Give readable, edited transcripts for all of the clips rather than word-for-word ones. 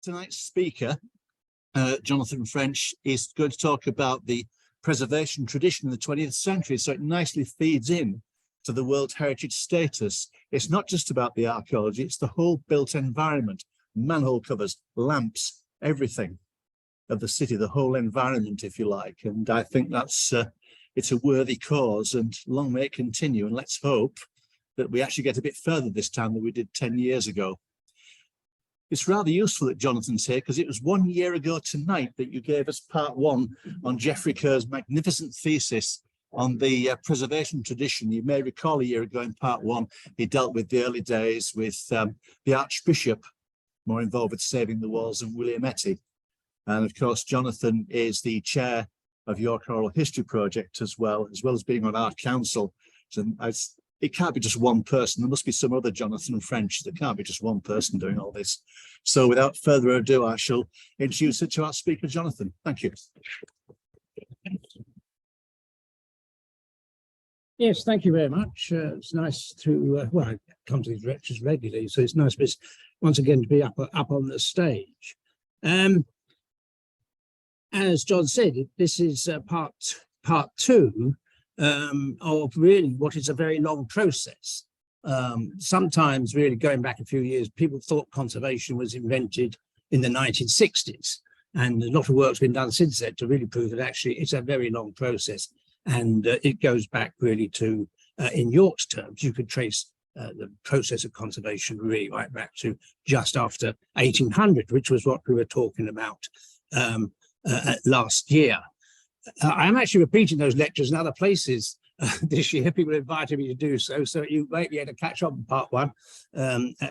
Tonight's speaker, Jonathan French, is going to talk about the preservation tradition in the 20th century, so it nicely feeds in to the World Heritage status. It's not just about the archaeology, it's the whole built environment, manhole covers, lamps, everything of the city, the whole environment, if you like. And I think that's it's a worthy cause, and long may it continue. And let's hope that we actually get a bit further this time than we did 10 years ago. It's rather useful that Jonathan's here, because it was 1 year ago tonight that you gave us part one on Geoffrey Kerr's magnificent thesis on the preservation tradition. You may recall a year ago in part one, he dealt with the early days with the Archbishop, more involved with saving the walls, and William Etty. And of course, Jonathan is the chair of York Oral History Project as well as being on our council. So it can't be just one person. There must be some other Jonathan French. There can't be just one person doing all this. So without further ado, I shall introduce it to our speaker, Jonathan. Thank you. Yes, thank you very much. It's nice to, well, I come to these lectures regularly, so it's nice once again to be up on the stage. As John said, this is part two of really what is a very long process. Sometimes, really going back a few years, people thought conservation was invented in the 1960s, and a lot of work's been done since then to really prove that actually it's a very long process. And it goes back really to, in York's terms, you could trace the process of conservation really right back to just after 1800, which was what we were talking about last year. I'm actually repeating those lectures in other places this year. People invited me to do so. So you might be able to catch up on part one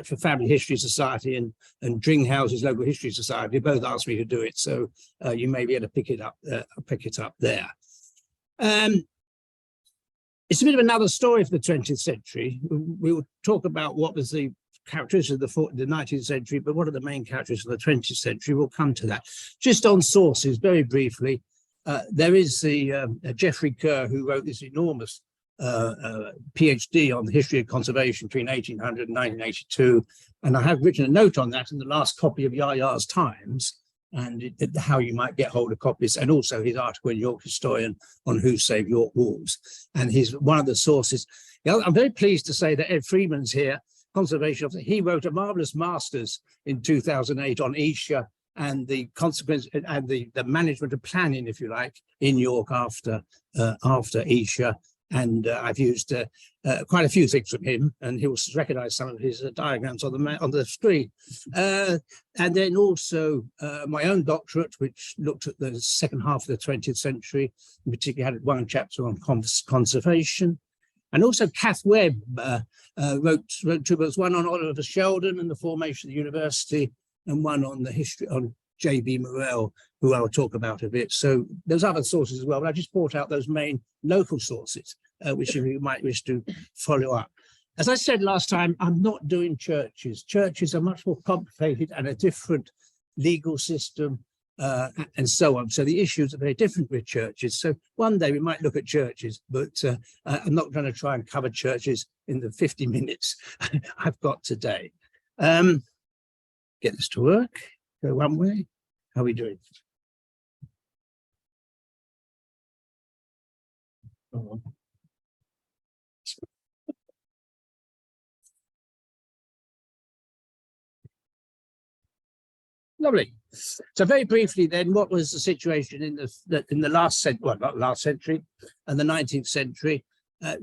for Family History Society and Dringhouse's Local History Society. Both asked me to do it. So you may be able to pick it up there. It's a bit of another story for the 20th century. We will talk about what was the characteristics of the 19th century, but what are the main characteristics of the 20th century? We'll come to that. Just on sources, very briefly, there is the Geoffrey Kerr, who wrote this enormous PhD on the history of conservation between 1800 and 1982. And I have written a note on that in the last copy of YAYAS Times, and how you might get hold of copies, and also his article in York Historian on Who Saved York Walls. And he's one of the sources. I'm very pleased to say that Ed Freeman's here, conservation officer. He wrote a marvelous master's in 2008 on Esher and the consequence and the management of planning, if you like, in York after Esher. And I've used quite a few things from him, and he'll recognise some of his diagrams on the screen. And then also my own doctorate, which looked at the second half of the 20th century, in particular had one chapter on conservation. And also Kath Webb wrote two books, one on Oliver Sheldon and the formation of the university, and one on the history on J.B. Morrell, who I'll talk about a bit. So there's other sources as well, but I just brought out those main local sources, which you might wish to follow up. As I said last time, I'm not doing churches. Churches are much more complicated and a different legal system and so on. So the issues are very different with churches. So one day we might look at churches, but I'm not going to try and cover churches in the 50 minutes I've got today. Get this to work. Go one way. How are we doing? Lovely. So very briefly then, what was the situation in the last century, well, not last century, and the 19th century?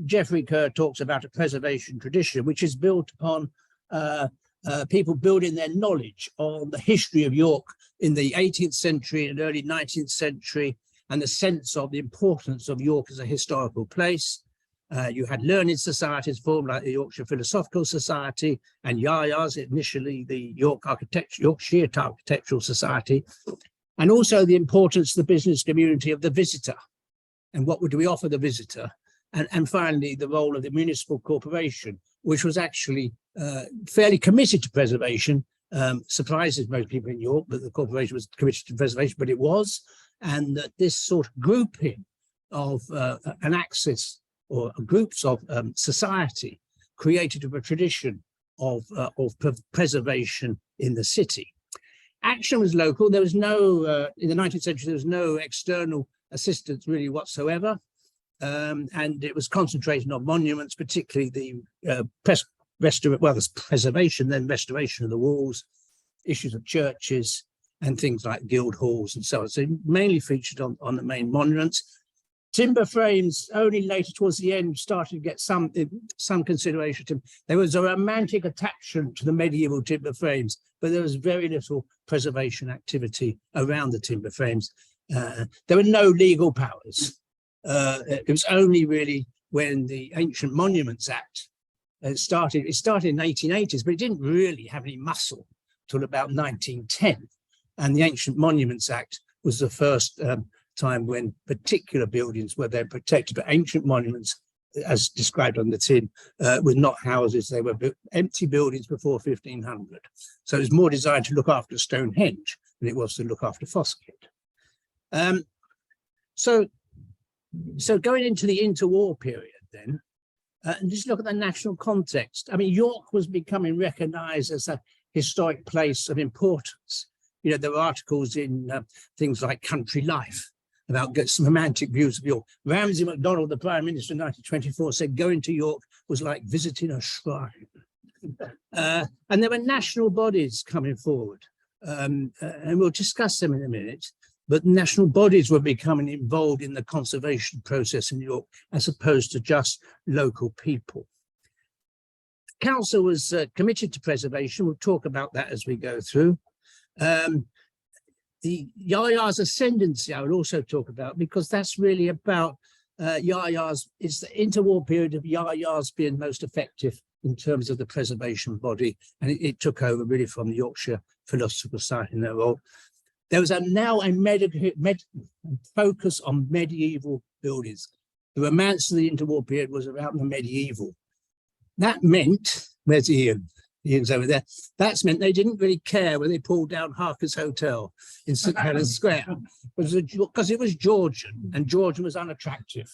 Geoffrey Kerr talks about a preservation tradition, which is built upon people building their knowledge on the history of York in the 18th century and early 19th century, and the sense of the importance of York as a historical place. You had learned societies formed like the Yorkshire Philosophical Society and YAYAS, initially the Yorkshire Architectural Society, and also the importance of the business community of the visitor. And what would we offer the visitor? And finally, the role of the municipal corporation, which was actually fairly committed to preservation. Surprises most people in York that the corporation was committed to preservation, but it was. And that this sort of grouping of an axis or groups of society created a tradition of preservation in the city. Action was local. There was no, in the 19th century, there was no external assistance really whatsoever. And it was concentrated on monuments, particularly the preservation, then restoration of the walls, issues of churches, and things like guild halls and so on. So it mainly featured on the main monuments. Timber frames only later towards the end started to get some consideration. There was a romantic attachment to the medieval timber frames, but there was very little preservation activity around the timber frames. There were no legal powers. It was only really when the Ancient Monuments Act started. It started in the 1880s, but it didn't really have any muscle till about 1910. And the Ancient Monuments Act was the first time when particular buildings were then protected. But ancient monuments, as described on the tin, were not houses. They were empty buildings before 1500. So it was more designed to look after Stonehenge than it was to look after Foskett. So going into the interwar period then, and just look at the national context. I mean, York was becoming recognised as a historic place of importance. You know, there were articles in things like Country Life about some romantic views of York. Ramsay MacDonald, the Prime Minister in 1924, said going to York was like visiting a shrine. And there were national bodies coming forward. And we'll discuss them in a minute. But national bodies were becoming involved in the conservation process in York, as opposed to just local people. The council was committed to preservation. We'll talk about that as we go through. The YAYAS ascendancy I would also talk about, because that's really about YAYAS. It's the interwar period of YAYAS being most effective in terms of the preservation body, and it took over really from the Yorkshire Philosophical Society in their role. There was now a focus on medieval buildings. The romance of the interwar period was around the medieval. That meant, where's Ian? Ian's over there. That's meant they didn't really care when they pulled down Harker's Hotel in St. Helens Square, because it was Georgian, and Georgian was unattractive.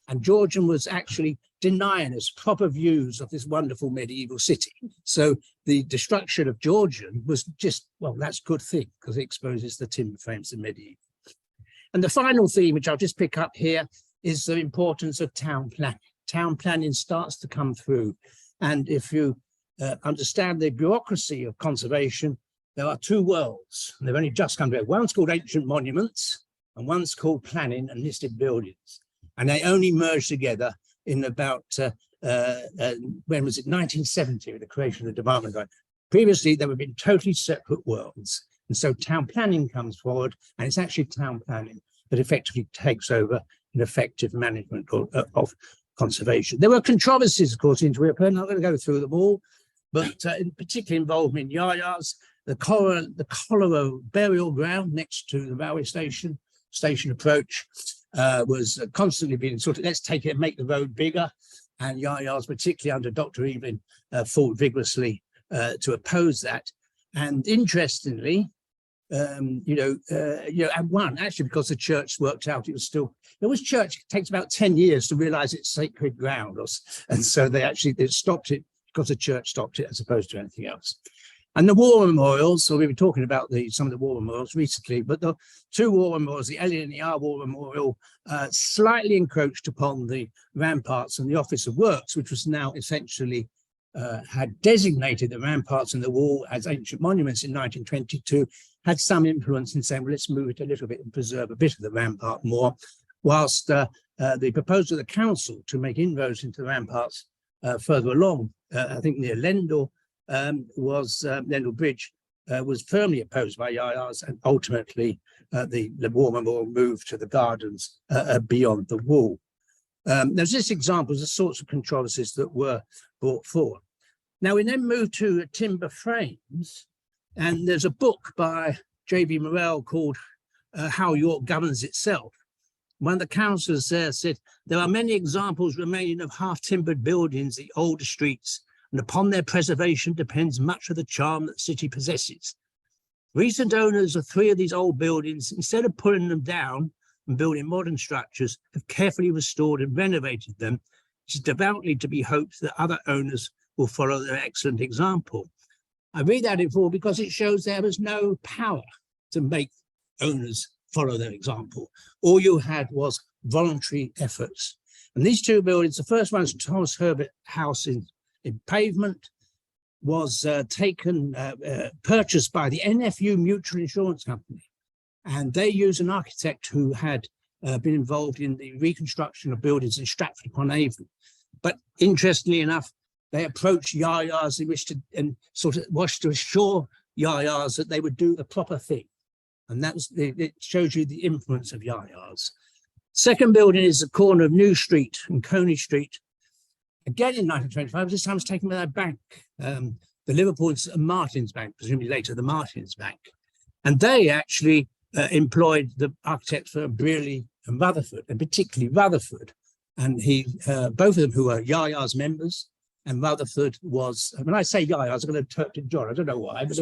And Georgian was actually denying us proper views of this wonderful medieval city. So the destruction of Georgian was just, well, that's a good thing, because it exposes the timber frames of medieval. And the final theme, which I'll just pick up here, is the importance of town planning. Town planning starts to come through. And if you understand the bureaucracy of conservation, there are two worlds. They've only just come together. One's called ancient monuments, and one's called planning and listed buildings. And they only merged together in about, when was it, 1970, with the creation of the department. Previously, they were in totally separate worlds. And so town planning comes forward, and it's actually town planning that effectively takes over an effective management of conservation. There were controversies, of course, into it. I'm not going to go through them all, but in particular involvement in YAYAS, the cholera burial ground next to the railway station approach, was constantly being sort of, let's take it and make the road bigger. And YAYAS, particularly under Dr. Evelyn, fought vigorously to oppose that. And interestingly, and won, actually, because the church worked out it was church. It takes about 10 years to realize it's sacred ground. And so they stopped it because the church stopped it as opposed to anything else. And the war memorials, so we were talking about some of the war memorials recently, but the two war memorials, the Elliot and the R War Memorial, slightly encroached upon the ramparts and the Office of Works, which was now essentially had designated the ramparts and the wall as ancient monuments in 1922, had some influence in saying, well, let's move it a little bit and preserve a bit of the rampart more, whilst the proposal of the council to make inroads into the ramparts further along, I think near Lendal, Lendal Bridge, was firmly opposed by YAYAS, and ultimately the war memorial moved to the gardens beyond the wall. There's just examples of sorts of controversies that were brought forward. Now we then move to timber frames, and there's a book by J.B. Morrell called How York Governs Itself. One of the councillors there said, there are many examples remaining of half-timbered buildings, the older streets, and upon their preservation depends much of the charm that the city possesses. Recent owners of 3 of these old buildings, instead of pulling them down and building modern structures, have carefully restored and renovated them. It is devoutly to be hoped that other owners will follow their excellent example. I read that in full because it shows there was no power to make owners follow their example. All you had was voluntary efforts. And these two buildings, the first one is Thomas Herbert House in Pavement, was purchased by the NFU Mutual Insurance Company. And they used an architect who had been involved in the reconstruction of buildings in Stratford-upon-Avon. But interestingly enough, they approached YAYAS in which to assure YAYAS that they would do the proper thing. And it shows you the influence of YAYAS. Second building is the corner of New Street and Coney Street. Again in 1925, this time was taken by their bank, the Liverpool and Martin's Bank, presumably later the Martin's Bank. And they actually employed the architects for Brearley and Rutherford, and particularly Rutherford. And both of them who were YAYAS members, and Rutherford was, when I say YAYAS, I'm going to interpret John, I don't know why, but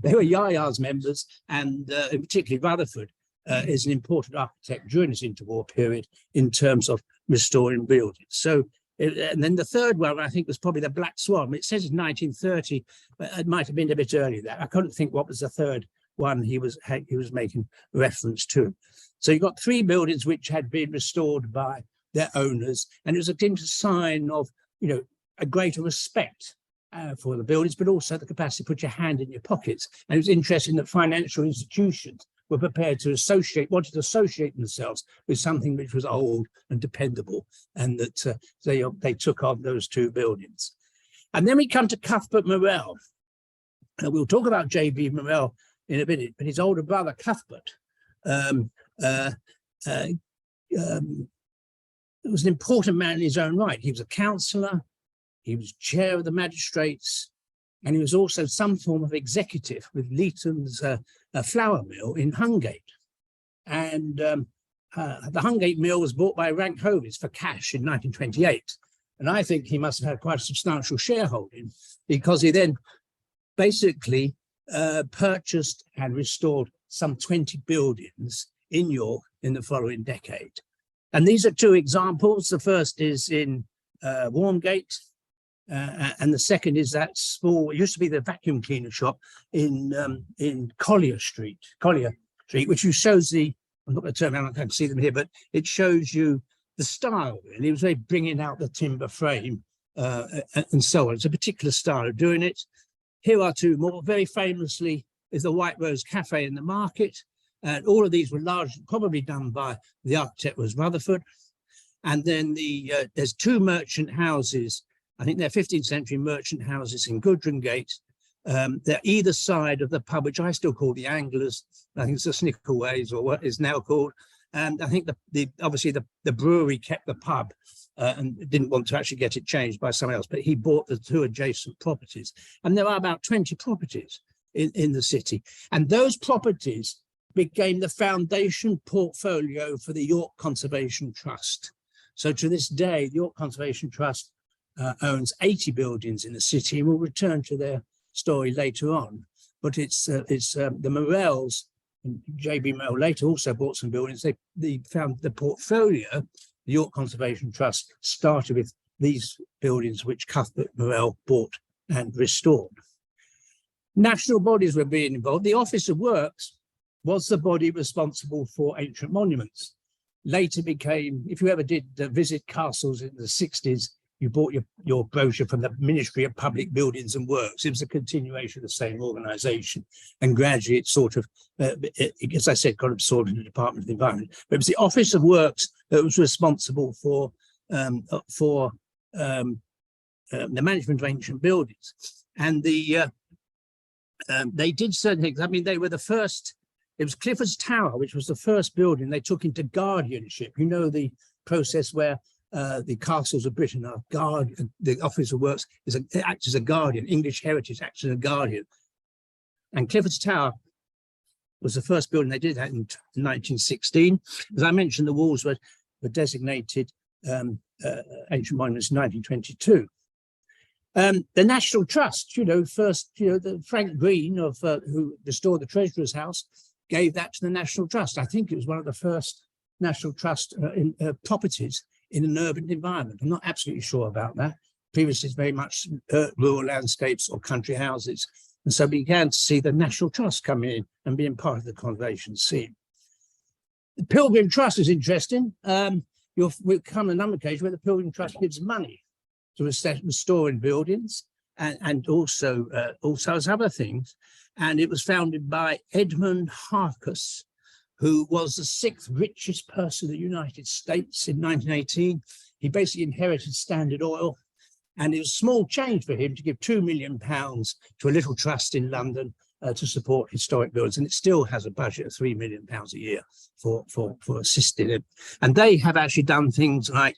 they were YAYAS members, and particularly Rutherford is an important architect during this interwar period in terms of restoring buildings. So, and then the third one, I think, was probably the Black Swan. It says in 1930, but it might have been a bit earlier that I couldn't think what was the third one he was making reference to. So you've got three buildings which had been restored by their owners, and it was a sign of, a greater respect for the buildings, but also the capacity to put your hand in your pockets. And it was interesting that financial institutions were prepared to wanted to associate themselves with something which was old and dependable, and that they took on those two buildings. And then we come to Cuthbert Morell. We'll talk about J.B. Morell in a minute, but his older brother, Cuthbert, was an important man in his own right. He was a councillor, he was chair of the magistrates, and he was also some form of executive with Leeton's flour mill in Hungate. And the Hungate mill was bought by Rank Hovis for cash in 1928. And I think he must have had quite a substantial shareholding, because he then basically purchased and restored some 20 buildings in York in the following decade. And these are two examples. The first is in Wormgate, and the second is that small, it used to be the vacuum cleaner shop in Collier Street, which shows I'm not going to turn around, I can't see them here, but it shows you the style. And he was really bringing out the timber frame and so on. It's a particular style of doing it. Here are two more. Very famously is the White Rose Cafe in the Market. And all of these were largely probably done by the architect was Rutherford. And then there's two merchant houses. I think they're 15th century merchant houses in Goodrin Gate. They're either side of the pub, which I still call the Anglers. I think it's the Snickerways, or what is now called. And I think obviously the brewery kept the pub and didn't want to actually get it changed by someone else, but he bought the two adjacent properties. And there are about 20 properties in the city. And those properties became the foundation portfolio for the York Conservation Trust. So to this day, the York Conservation Trust owns 80 buildings in the city, and we'll return to their story later on. But it's the Morells, and J.B. Morell later also bought some buildings. They found the portfolio, the York Conservation Trust started with these buildings which Cuthbert Morell bought and restored. National bodies were being involved. The Office of Works was the body responsible for ancient monuments. Later became, if you ever did visit castles in the 60s, you bought your brochure from the Ministry of Public Buildings and Works. It was a continuation of the same organisation. And gradually it sort of, as I said, got absorbed in the Department of the Environment. But it was the Office of Works that was responsible for the management of ancient buildings. And they did certain things. I mean, they were the first. It was Clifford's Tower, which was the first building they took into guardianship. You know, the process where the castles of Britain are the Office of Works acts as a guardian. English heritage acts as a guardian. And Clifford's Tower was the first building they did that in 1916. As I mentioned, the walls were designated ancient monuments in 1922. The National Trust, the Frank Green who restored the Treasurer's House, gave that to the National Trust. I think it was one of the first National Trust properties in an urban environment. I'm not absolutely sure about that, previously very much rural landscapes or country houses. And so we began to see the National Trust coming in and being part of the conservation scene. The Pilgrim Trust is interesting. We'll come a number of occasions where the Pilgrim Trust gives money to restoring buildings and also other things. And it was founded by Edmund Harcus, who was the 6th richest person in the United States in 1918. He basically inherited Standard Oil, and it was small change for him to give £2 million to a little trust in London to support historic buildings, and it still has a budget of £3 million a year for assisting it. And they have actually done things like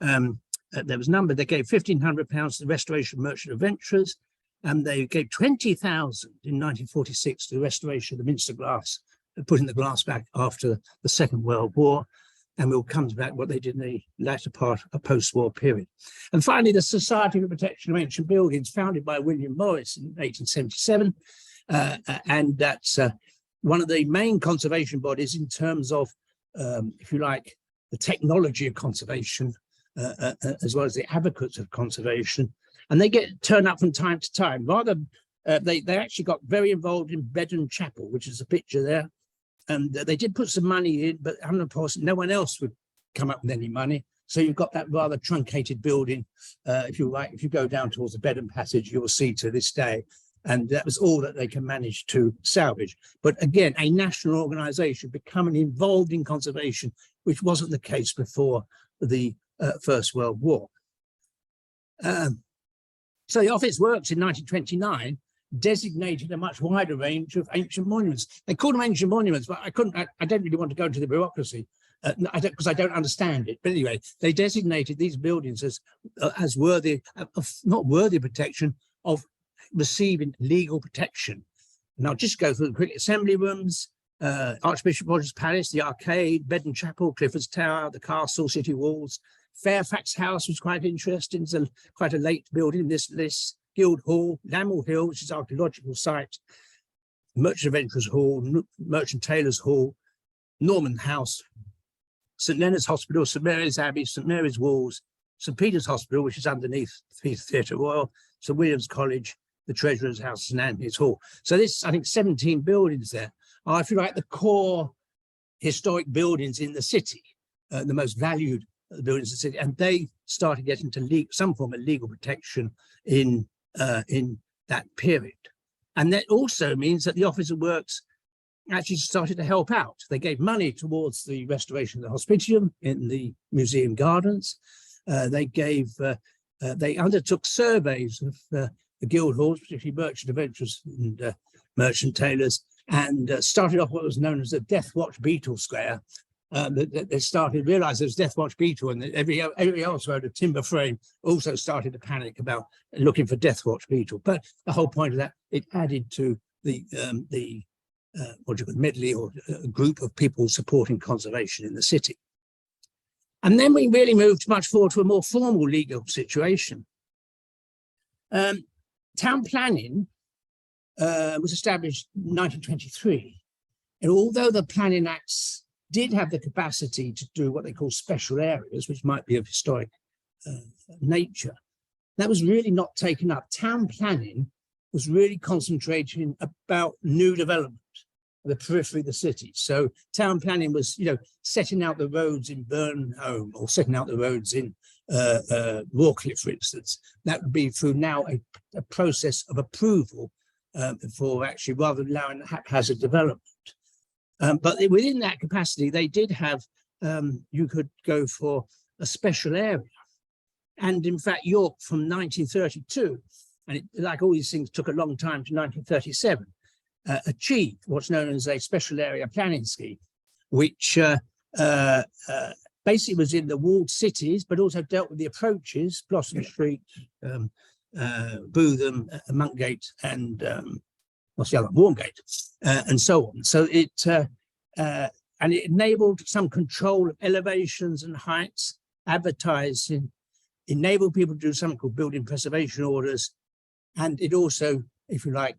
there was a number. They gave £1,500 to the Restoration Merchant Adventurers, and they gave 20,000 in 1946 to the restoration of the Minster glass, putting the glass back after the Second World War. And we'll come to that, what they did in the latter part of post-war period. And finally, the Society for the Protection of Ancient Buildings, founded by William Morris in 1877. And that's one of the main conservation bodies in terms of, if you like, the technology of conservation, as well as the advocates of conservation. And they turn up from time to time. They actually got very involved in Bedham Chapel, which is a picture there. And they did put some money in, but of course, no one else would come up with any money. So you've got that rather truncated building. If you go down towards the Bedham Passage, you will see to this day. And that was all that they can manage to salvage. But again, a national organization becoming involved in conservation, which wasn't the case before the First World War. So the office works in 1929, designated a much wider range of ancient monuments. They call them ancient monuments, but I don't really want to go into the bureaucracy because I don't understand it. But anyway, they designated these buildings as worthy of, not worthy of protection, of receiving legal protection. And I'll just go through the quick: Assembly Rooms, Archbishop Roger's Palace, the Arcade, Bedham Chapel, Clifford's Tower, the Castle, City Walls. Fairfax House was quite interesting. It's quite a late building in this list. Guildhall, Lamel Hill, which is an archaeological site, Merchant Adventurers Hall, Merchant Taylors Hall, Norman House, St Leonard's Hospital, St Mary's Abbey, St Mary's Walls, St Peter's Hospital, which is underneath Theatre Royal, St William's College, the Treasurer's House, St Anthony's Hall. So this, I think, 17 buildings there are, if you like, the core historic buildings in the city, the most valued buildings in the city, and they started getting to some form of legal protection in that period. And that also means that the Office of Works actually started to help out. They gave money towards the restoration of the Hospitium in the museum gardens. They undertook surveys of the guild halls, particularly Merchant Adventurers and Merchant Taylors, and started off what was known as the Death Watch Beetle Square. They started realize there was Death Watch Beetle, and every else wrote a timber frame also started to panic about looking for Death Watch Beetle. But the whole point of that, it added to the medley or group of people supporting conservation in the city. And then we really moved much forward to a more formal legal situation. Town planning was established in 1923, and although the Planning Acts did have the capacity to do what they call special areas, which might be of historic nature, that was really not taken up. Town planning was really concentrating about new development, the periphery of the city. So town planning was, setting out the roads in Burnholme or setting out the roads in Rawcliffe, for instance. That would be through now a process of approval for actually rather than allowing haphazard development. But within that capacity, they did have, you could go for a special area. And in fact, York from 1932, and like all these things took a long time to 1937, achieved what's known as a special area planning scheme, which basically was in the walled cities, but also dealt with the approaches, Blossom Street, Bootham, Monkgate, and what's the other, Warmgate, and so on. So it enabled some control of elevations and heights, advertising, enabled people to do something called building preservation orders, and it also, if you like,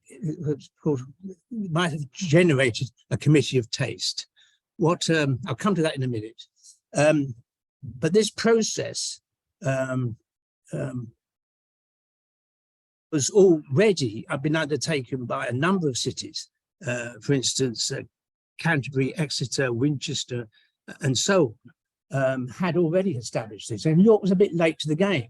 might have generated a committee of taste. I'll come to that in a minute. But this process was already been undertaken by a number of cities. For instance, Canterbury, Exeter, Winchester, and so on, had already established this. And York was a bit late to the game,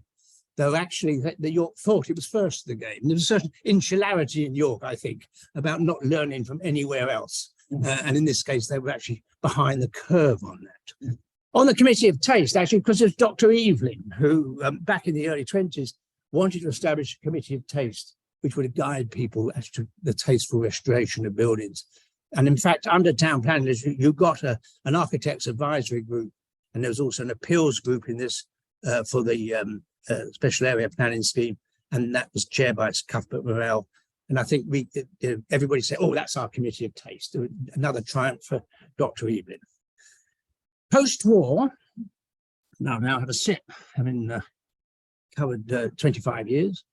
though actually the York thought it was first to the game. There was a certain insularity in York, I think, about not learning from anywhere else. And in this case, they were actually behind the curve on that. On the Committee of Taste, actually, because of Dr. Evelyn, who back in the early 20s wanted to establish a Committee of Taste, which would guide people as to the tasteful restoration of buildings. And in fact, under town planning, you got an architects advisory group, and there was also an appeals group in this for the special area planning scheme, and that was chaired by Cuthbert Morell. And I think everybody said, "Oh, that's our Committee of Taste." Another triumph for Dr. Evelyn. Post-war, now have a sip, having covered 25 years.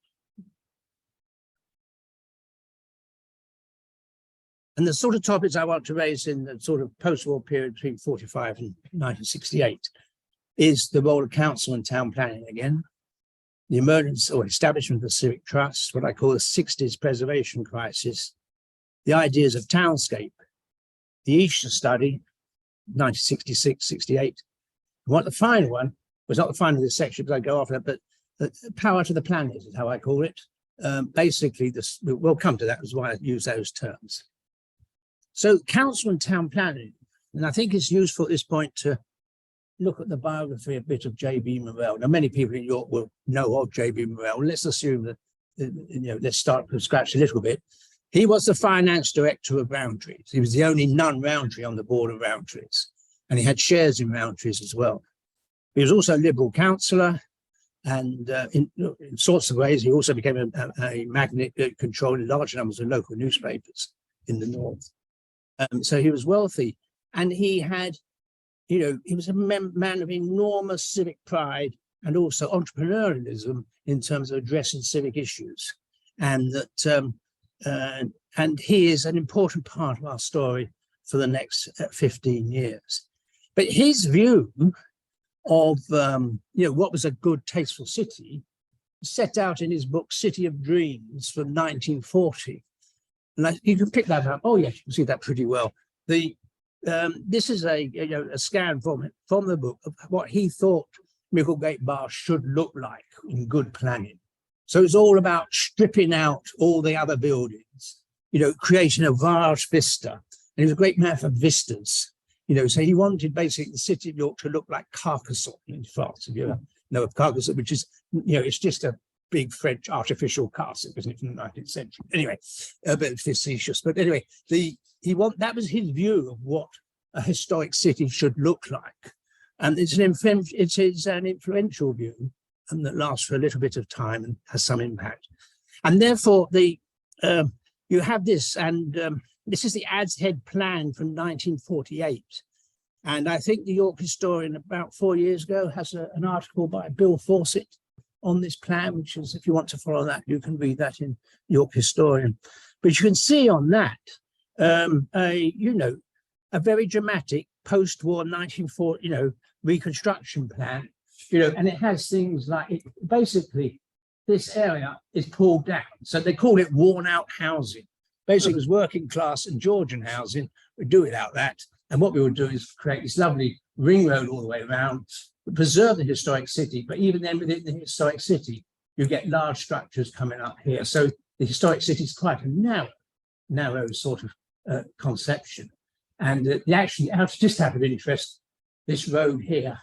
And the sort of topics I want to raise in the sort of post-war period between 45 and 1968 is the role of council and town planning again, the emergence or establishment of the civic trust, what I call the 60s preservation crisis, the ideas of townscape, the Esher study, 1966-68. What the final one was not the final of this section, because I go off that, but the power to the planet is how I call it. Basically, we'll come to that, is why I use those terms. So council and town planning, and I think it's useful at this point to look at the biography a bit of J.B. Morell. Now, many people in York will know of J.B. Morell. Let's assume that, let's start from scratch a little bit. He was the finance director of Roundtrees. He was the only non-Roundtree on the board of Roundtrees, and he had shares in Roundtrees as well. He was also a Liberal councillor, and in sorts of ways, he also became a magnate that controlled large numbers of local newspapers in the north. So he was wealthy, and he had, he was a man of enormous civic pride and also entrepreneurialism in terms of addressing civic issues. And that, and he is an important part of our story for the next 15 years. But his view of, what was a good, tasteful city set out in his book, City of Dreams from 1940. And you can pick that up. Oh, yes, you can see that pretty well. This is a scan from the book of what he thought Micklegate Bar should look like in good planning. So it's all about stripping out all the other buildings, creating a vast vista. And he was a great man for vistas, so he wanted basically the city of York to look like Carcassonne in France, if you know of Carcassonne, which is, it's just a big French artificial castle, isn't it, from the 19th century? Anyway, a bit facetious, but anyway, that was his view of what a historic city should look like, and it's an influential view, and that lasts for a little bit of time and has some impact. And therefore, you have this, and this is the Ad's Head plan from 1948, and I think the York Historian about 4 years ago has an article by Bill Fawcett on this plan, which is, if you want to follow that, you can read that in York Historian. But you can see on that, a very dramatic post-war 1940, reconstruction plan, and it has things like, basically, this area is pulled down. So they call it worn-out housing. Basically, it was working class and Georgian housing. We do without that. And what we would do is create this lovely ring road all the way around, preserve the historic city, but even then within the historic city, you get large structures coming up here. So the historic city is quite a narrow sort of conception. And actually, just out of interest, this road here,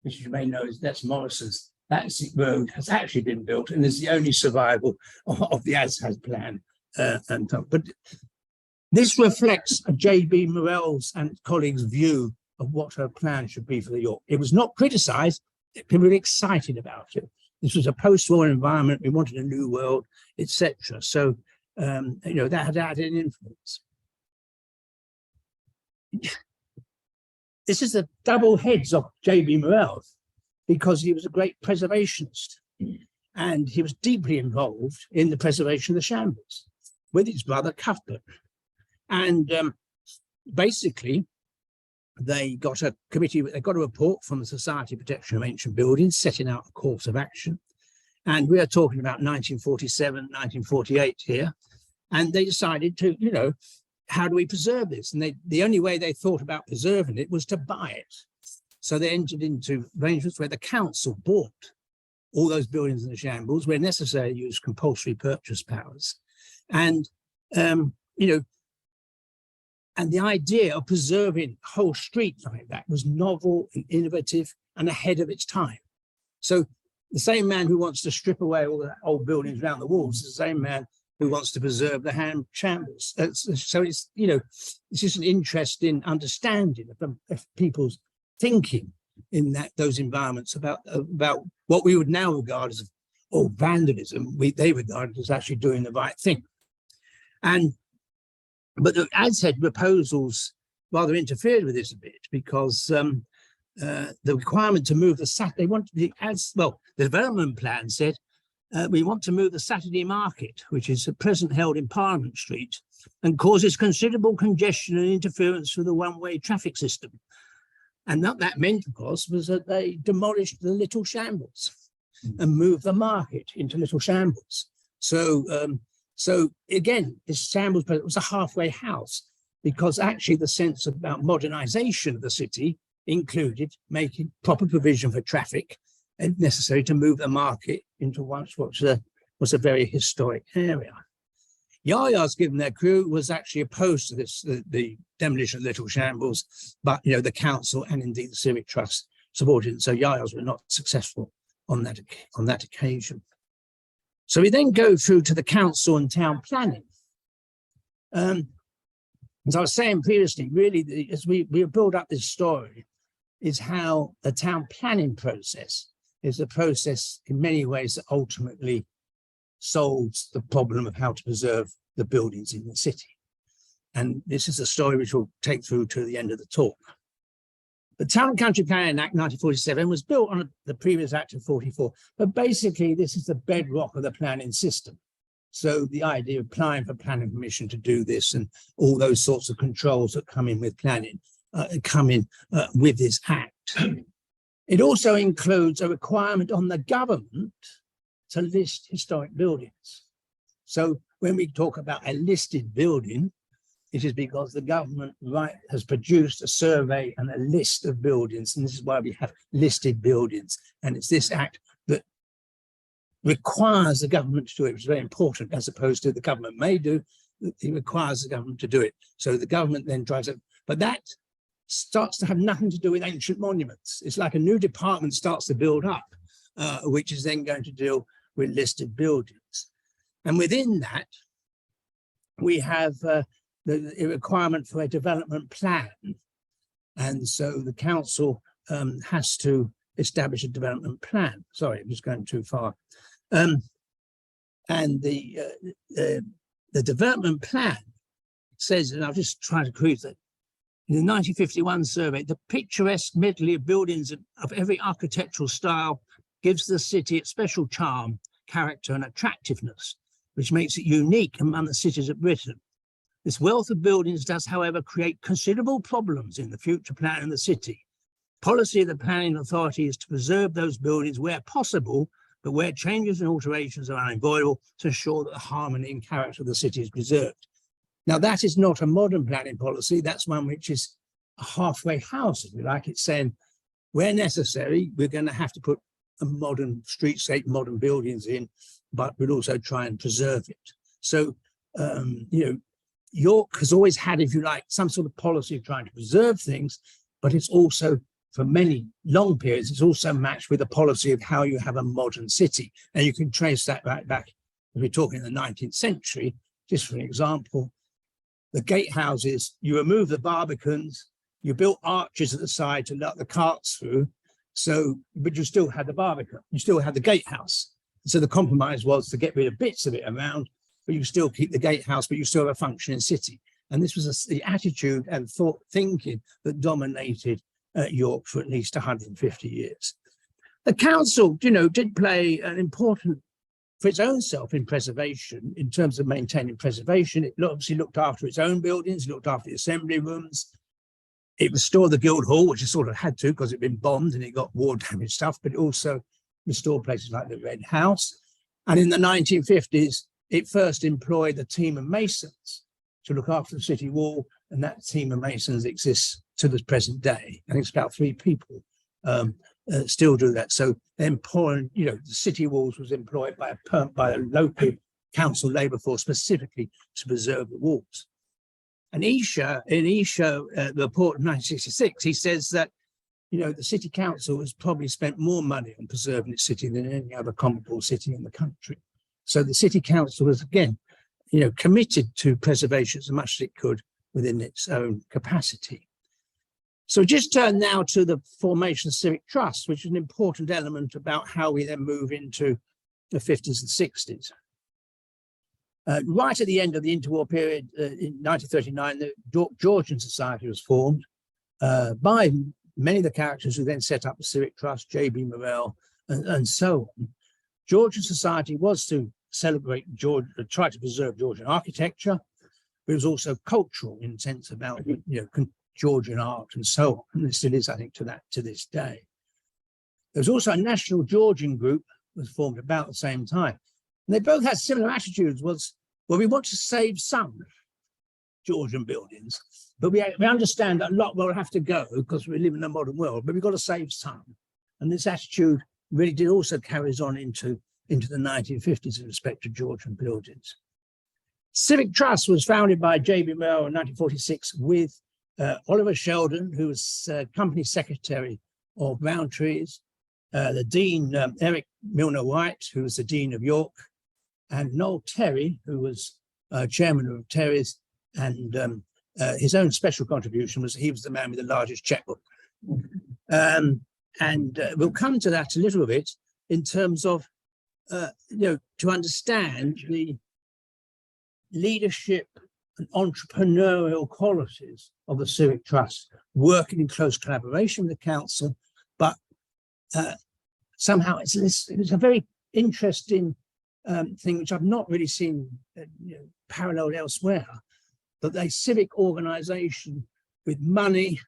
which you may know that's Morrison's, that road has actually been built and is the only survival of the As-Has plan. But this reflects a J.B. Morell's and colleagues' view of what her plan should be for the York. It was not criticised, people were excited about it. This was a post-war environment, we wanted a new world, etc. So, that had added influence. This is the double heads of J.B. Morell, because he was a great preservationist and he was deeply involved in the preservation of the shambles with his brother Cuthbert. And basically, they got a committee, they got a report from the Society of Protection of Ancient Buildings setting out a course of action. And we are talking about 1947, 1948 here. And they decided to, how do we preserve this? And the only way they thought about preserving it was to buy it. So they entered into arrangements where the council bought all those buildings in the shambles, where necessary, used compulsory purchase powers. And, and the idea of preserving whole streets like that was novel and innovative and ahead of its time. So the same man who wants to strip away all the old buildings around the walls is the same man who wants to preserve the shambles. So it's, it's just an interesting understanding of people's thinking in those environments about what we would now regard as vandalism. They regard it as actually doing the right thing. But the ASHED proposals rather interfered with this a bit, because the requirement to move the development plan said, we want to move the Saturday market, which is at present held in Parliament Street, and causes considerable congestion and interference with the one-way traffic system. And what that meant, of course, was that they demolished the little shambles and moved the market into little shambles. So again, this shambles was a halfway house, because actually the sense about modernization of the city included making proper provision for traffic and necessary to move the market into what was a very historic area. YAYAS, given their crew, was actually opposed to this, the demolition of Little Shambles, but the council and indeed the Civic Trust supported it. So YAYAS were not successful on that occasion. So we then go through to the council and town planning. As I was saying previously, really, as we build up this story, is how the town planning process is a process in many ways that ultimately solves the problem of how to preserve the buildings in the city. And this is a story which we'll take through to the end of the talk. The Town and Country Planning Act 1947 was built on the previous Act of 44, but basically this is the bedrock of the planning system. So the idea of applying for planning permission to do this and all those sorts of controls that come in with planning come in with this act. It also includes a requirement on the government to list historic buildings. So when we talk about a listed building, it is because the government has produced a survey and a list of buildings, and this is why we have listed buildings. And it's this act that requires the government to do it, which is very important, as opposed to the government may do. It requires the government to do it. So the government then drives it. But that starts to have nothing to do with ancient monuments. It's like a new department starts to build up, which is then going to deal with listed buildings. And within that, we have the requirement for a development plan. And so the council has to establish a development plan. Sorry, I'm just going too far. And the development plan says, and I'll just try to cruise it, in the 1951 survey, the picturesque medley of buildings of every architectural style gives the city its special charm, character, and attractiveness, which makes it unique among the cities of Britain. This wealth of buildings does, however, create considerable problems in the future plan of the city. Policy of the planning authority is to preserve those buildings where possible, but where changes and alterations are unavoidable, to ensure that the harmony and character of the city is preserved. Now, that is not a modern planning policy. That's one which is a halfway house, if you like. It's saying, where necessary, we're going to have to put a modern streetscape, modern buildings in, but we'll also try and preserve it. So, York has always had, if you like, some sort of policy of trying to preserve things, but it's also, for many long periods, it's also matched with a policy of how you have a modern city. And you can trace that right back, if we're talking in the 19th century, just for an example, the gatehouses, you remove the barbicans, you built arches at the side to let the carts through, but you still had the barbican, you still had the gatehouse. So the compromise was to get rid of bits of it around, but you still keep the gatehouse, but you still have a functioning city. And this was the attitude and thinking that dominated York for at least 150 years. The council, did play an important, for its own self in preservation, in terms of maintaining preservation. It obviously looked after its own buildings, it looked after the assembly rooms. It restored the Guildhall, which it sort of had to because it'd been bombed and it got war damage stuff, but it also restore places like the Red House. And in the 1950s, it first employed a team of masons to look after the city wall, and that team of masons exists to the present day. I think it's about 3 people still do that. So employing, the city walls was employed by a local council labour force specifically to preserve the walls. And Esher, the report of 1966, he says that, the city council has probably spent more money on preserving its city than any other comparable city in the country. So the city council was, again, committed to preservation as much as it could within its own capacity. So just turn now to the formation of civic trust, which is an important element about how we then move into the 50s and 60s. Right at the end of the interwar period, in 1939, the Georgian Society was formed by many of the characters who then set up the Civic Trust, J.B. Morrell, and so on. Georgian Society was to celebrate try to preserve Georgian architecture, but it was also cultural in the sense about Georgian art and so on. And it still is, I think, to this day. There was also a national Georgian group that was formed about the same time. And they both had similar attitudes. We want to save some Georgian buildings, but we understand that a lot will have to go because we live in a modern world, but we've got to save some. And this attitude really did also carries on into the 1950s in respect to Georgian buildings. Civic Trust was founded by J.B. Morrell in 1946 with Oliver Sheldon, who was company secretary of Rowntree's, the Dean Eric Milner White, who was the Dean of York, and Noel Terry, who was chairman of Terry's, and his own special contribution was he was the man with the largest checkbook. And we'll come to that a little bit in terms of, to understand the leadership and entrepreneurial qualities of the Civic Trust, working in close collaboration with the council, but somehow it's a very interesting thing which I've not really seen paralleled elsewhere, that a civic organization with money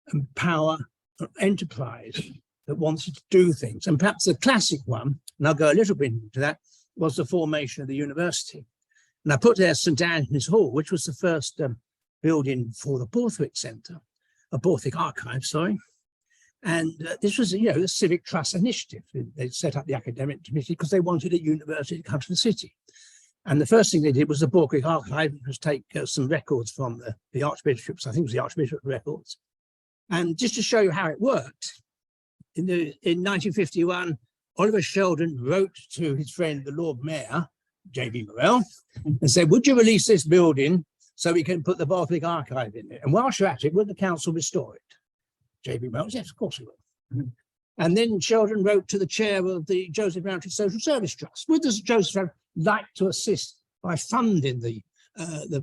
and power and enterprise that wanted to do things. And perhaps the classic one, and I'll go a little bit into that, was the formation of the university. And I put there St. Anthony's Hall, which was the first building for the Borthwick Centre, a Borthwick Archive, sorry. And this was, the Civic Trust initiative. They set up the academic committee because they wanted a university to come to the city. And the first thing they did was the Borthwick Archive was take some records from the Archbishop's, I think it was the Archbishop's records. And just to show you how it worked, in 1951, Oliver Sheldon wrote to his friend, the Lord Mayor, J.B. Morrell, and said, would you release this building so we can put the Borthwick Archive in it? And whilst you're at it, would the council restore it? J.B. Morrell, yes, of course we will. And then Sheldon wrote to the chair of the Joseph Rowntree Social Service Trust. Would the Joseph Rowntree like to assist by funding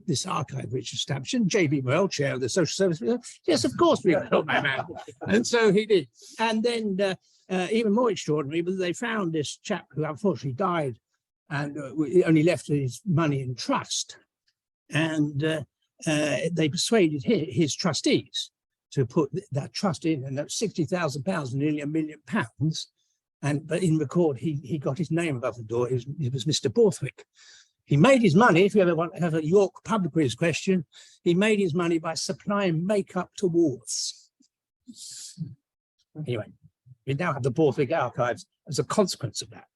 this archive which is established? And J.B. Morrell, chair of the Social Service Trust, yes, of course we will, my man. And so he did. And then even more extraordinary, but they found this chap who unfortunately died and only left his money in trust. And they persuaded his trustees to put that trust in, and that's £60,000, nearly £1 million. But in record, he got his name above the door. It was Mr. Borthwick. He made his money, if you ever want to have a York pub quiz question, he made his money by supplying makeup to wards. Anyway, we now have the Borthwick Archives as a consequence of that.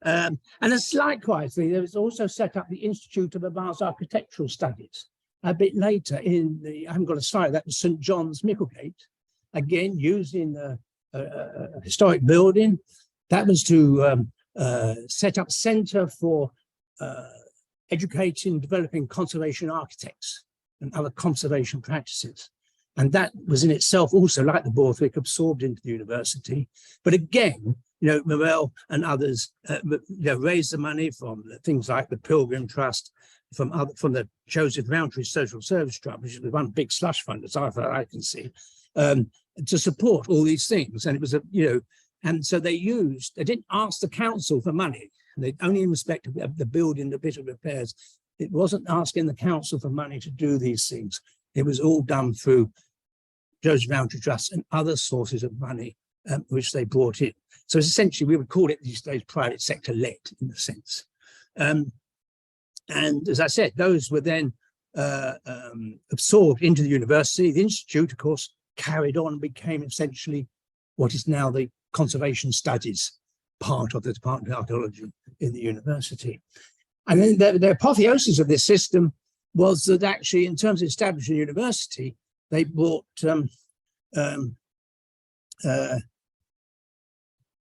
And as likewise, there was also set up the Institute of Advanced Architectural Studies a bit later in I haven't got a slide, that was St. John's, Micklegate, again using a historic building. That was to set up a centre for educating, developing conservation architects and other conservation practices. And that was in itself also, like the Borthwick, absorbed into the university. But again, Morrell and others raised the money from things like the Pilgrim Trust, from the Joseph Rowntree Social Service Trust, which is one big slush fund, as far as I can see, to support all these things. And it was and so they didn't ask the council for money. They only in respect of the building, the bit of repairs. It wasn't asking the council for money to do these things. It was all done through Joseph Rowntree Trust and other sources of money which they brought in. So essentially, we would call it these days private sector led in a sense. And as I said, those were then absorbed into the university. The institute, of course, carried on and became essentially what is now the conservation studies part of the Department of Archaeology in the university. And then the apotheosis of this system was that actually, in terms of establishing a university, they brought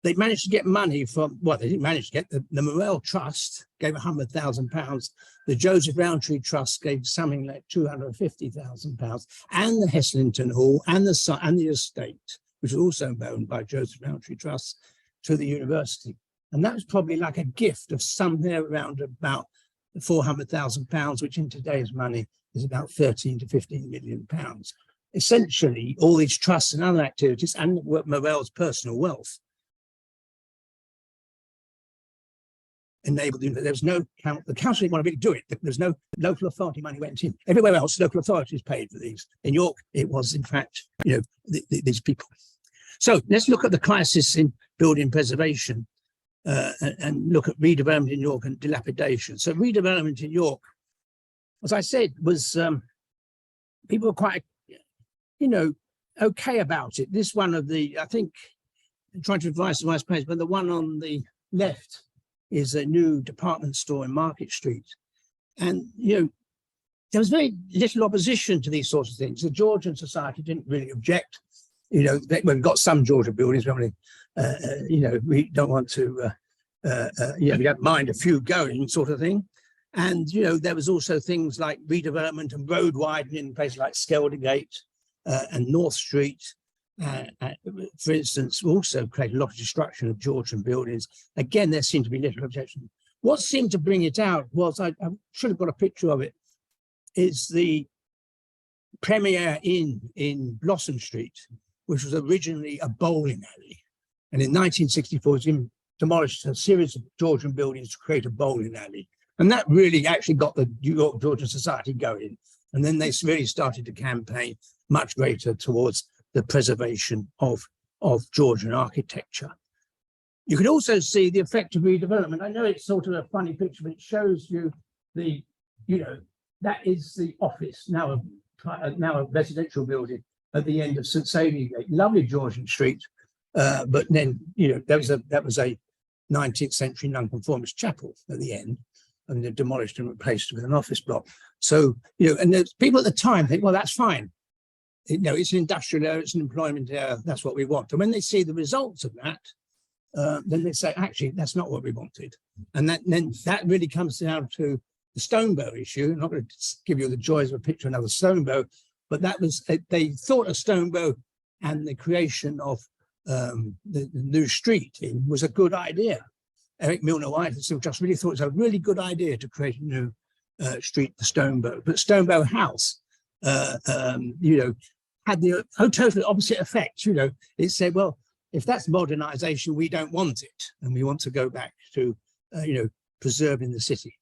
they managed to get money from, well, they didn't manage to get, the Morell Trust gave £100,000, the Joseph Rowntree Trust gave something like £250,000, and the Heslington Hall and the estate, which was also owned by Joseph Rowntree Trust, to the university. And that was probably like a gift of somewhere around about £400,000, which in today's money is about 13 to 15 million pounds. Essentially, all these trusts and other activities and Morell's personal wealth enabled them. There was no count. The council didn't want to really do it. There's no local authority money went in. Everywhere else, local authorities paid for these. In York, it was in fact, these people. So let's look at the crisis in building preservation and look at redevelopment in York and dilapidation. So redevelopment in York, as I said, was people were quite, okay about it. This one of the, I think, I'm trying to advise the vice president, but the one on the left is a new department store in Market Street. And, there was very little opposition to these sorts of things. The Georgian Society didn't really object. We've got some Georgian buildings, we don't want to, we don't mind a few going sort of thing. And, there was also things like redevelopment and road widening in places like Skeldergate and North Street, for instance, also created a lot of destruction of Georgian buildings. Again, there seemed to be little objection. What seemed to bring it out was, I should have got a picture of it, is the Premier Inn in Blossom Street, which was originally a bowling alley. And in 1964, it was demolished a series of Georgian buildings to create a bowling alley. And that really actually got the New York Georgian Society going. And then they really started to campaign much greater towards the preservation of Georgian architecture. You can also see the effect of redevelopment. I know it's sort of a funny picture, but it shows you the, that is the office, now a residential building at the end of St. Saviour Gate, lovely Georgian street. But then, that was a 19th century nonconformist chapel at the end, and they're demolished and replaced with an office block. So, and there's people at the time think, well, that's fine. It's an industrial area, it's an employment area, that's what we want. And when they see the results of that, then they say, actually, that's not what we wanted. And then that really comes down to the Stonebow issue. I'm not going to give you the joys of a picture of another Stonebow, but that was, they thought a Stonebow and the creation of the new street was a good idea. Eric Milner White and Civil Trust really thought it was a really good idea to create a new street, the Stonebow. But Stonebow House, had the totally opposite effect. It said, well, if that's modernization, we don't want it, and we want to go back to, preserving the city.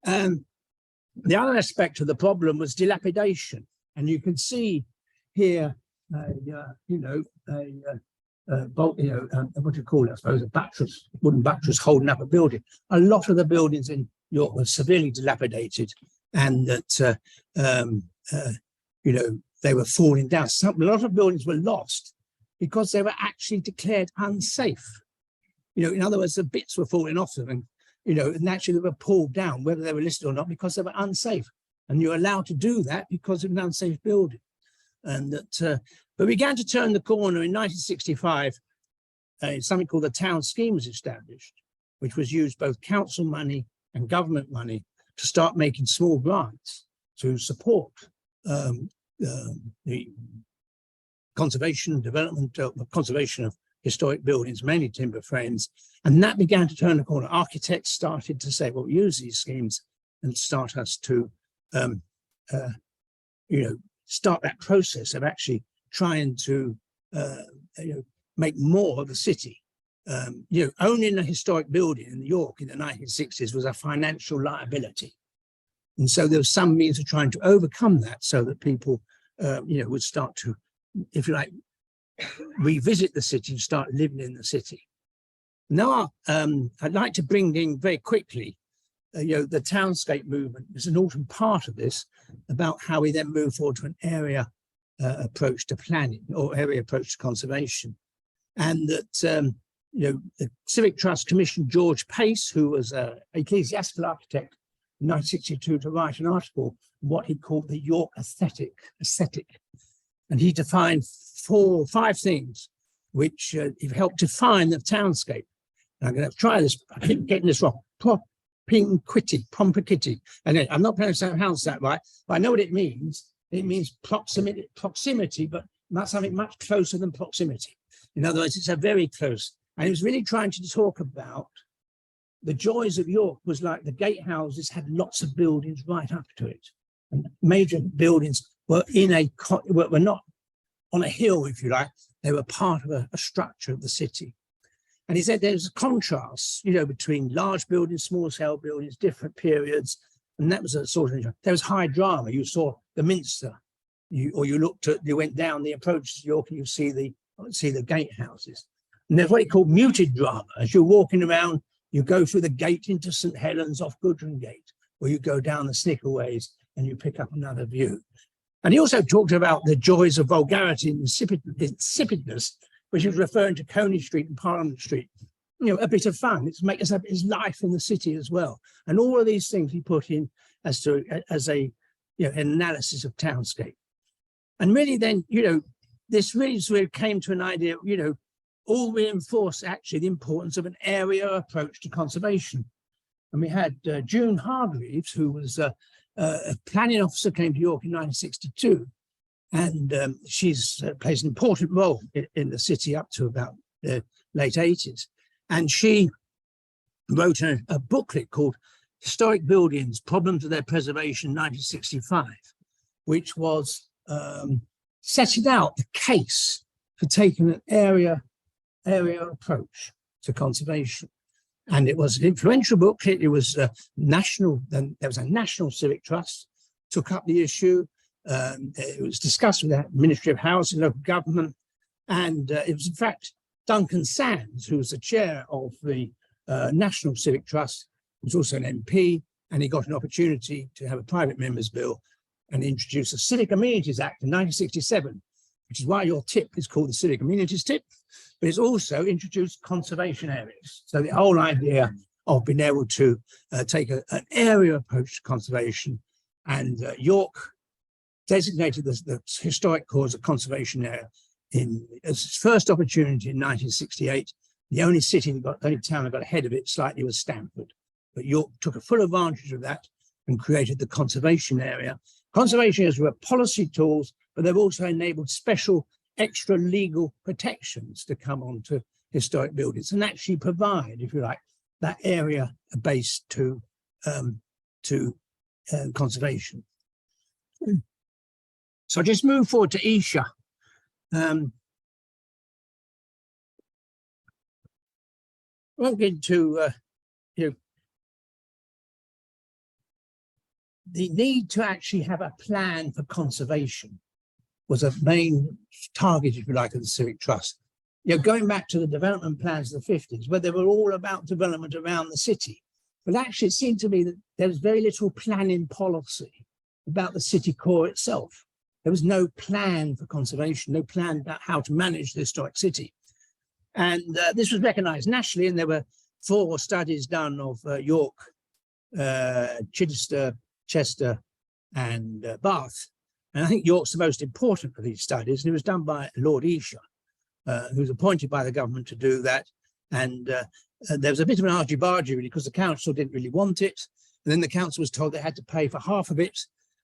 The other aspect of the problem was dilapidation, and you can see here, what do you call it? I suppose a buttress, wooden buttress holding up a building. A lot of the buildings in York were severely dilapidated, and that they were falling down. A lot of buildings were lost because they were actually declared unsafe. In other words, the bits were falling off them, and naturally they were pulled down, whether they were listed or not, because they were unsafe. And you're allowed to do that because of an unsafe building. And that, but we began to turn the corner in 1965. Something called the Town Scheme was established, which was used both council money and government money to start making small grants to support the conservation and development, conservation of historic buildings, mainly timber frames. And that began to turn the corner. Architects started to say, well, use these schemes and start us to, start that process of actually trying to, make more of the city. Owning a historic building in York in the 1960s was a financial liability. And so there was some means of trying to overcome that so that people, would start to, if you like, revisit the city and start living in the city. Now, I'd like to bring in very quickly, the townscape movement is an important part of this, about how we then move forward to an area approach to planning or area approach to conservation. And that, the Civic Trust commissioned George Pace, who was an ecclesiastical architect in 1962, to write an article on what he called the York aesthetic. And he defined 5 things which helped define the townscape. And I'm going to try this, I keep getting this wrong. Propinquity. And I'm not pronouncing that right, but I know what it means. It means proximity, but not something much closer than proximity. In other words, it's a very close. And he was really trying to talk about the joys of York was like the gatehouses had lots of buildings right up to it. And major buildings were were not on a hill, if you like. They were part of a structure of the city. And he said there's a contrast, between large buildings, small scale buildings, different periods. And that was a sort of, there was high drama. You saw the Minster, you went down the approach to York and you see the gatehouses. And there's what he called muted drama. As you're walking around, you go through the gate into St. Helens off Goodrun Gate, or you go down the Snickerways and you pick up another view. And he also talked about the joys of vulgarity and insipidness, which is referring to Coney Street and Parliament Street. A bit of fun. It's his life in the city as well. And all of these things he put in as an analysis of townscape. And really then, this really sort of came to an idea, all reinforced actually the importance of an area approach to conservation. And we had June Hargreaves, who was a planning officer, came to York in 1962. And she's plays an important role in the city up to about the late 80s. And she wrote a booklet called Historic Buildings, Problems of Their Preservation, 1965, which was setting out the case for taking an area approach to conservation. And it was an influential booklet. It was national. Then there was a national civic trust took up the issue. It was discussed with the Ministry of Housing, local government, and it was in fact Duncan Sands, who was the chair of the National Civic Trust, was also an MP, and he got an opportunity to have a private member's bill and introduce the Civic Amenities Act in 1967, which is why your tip is called the Civic Amenities Tip, but it's also introduced conservation areas. So the whole idea of being able to take an area approach to conservation, and York designated the historic core as a conservation area as its first opportunity in 1968. The only town that got ahead of it slightly was Stamford, but York took a full advantage of that and created the conservation area. Conservation areas were policy tools, but they've also enabled special extra legal protections to come onto historic buildings and actually provide, if you like, that area base to conservation. So I just move forward to Esher. I won't get into the need to actually have a plan for conservation was a main target, if you like, of the Civic Trust. Going back to the development plans of the 50s, where they were all about development around the city. But actually, it seemed to me that there was very little planning policy about the city core itself. There was no plan for conservation, no plan about how to manage the historic city. And this was recognized nationally, and there were 4 studies done of York, Chichester, Chester, and Bath. And I think York's the most important of these studies. And it was done by Lord Esher, who was appointed by the government to do that. And there was a bit of an argy-bargy, really, because the council didn't really want it. And then the council was told they had to pay for half of it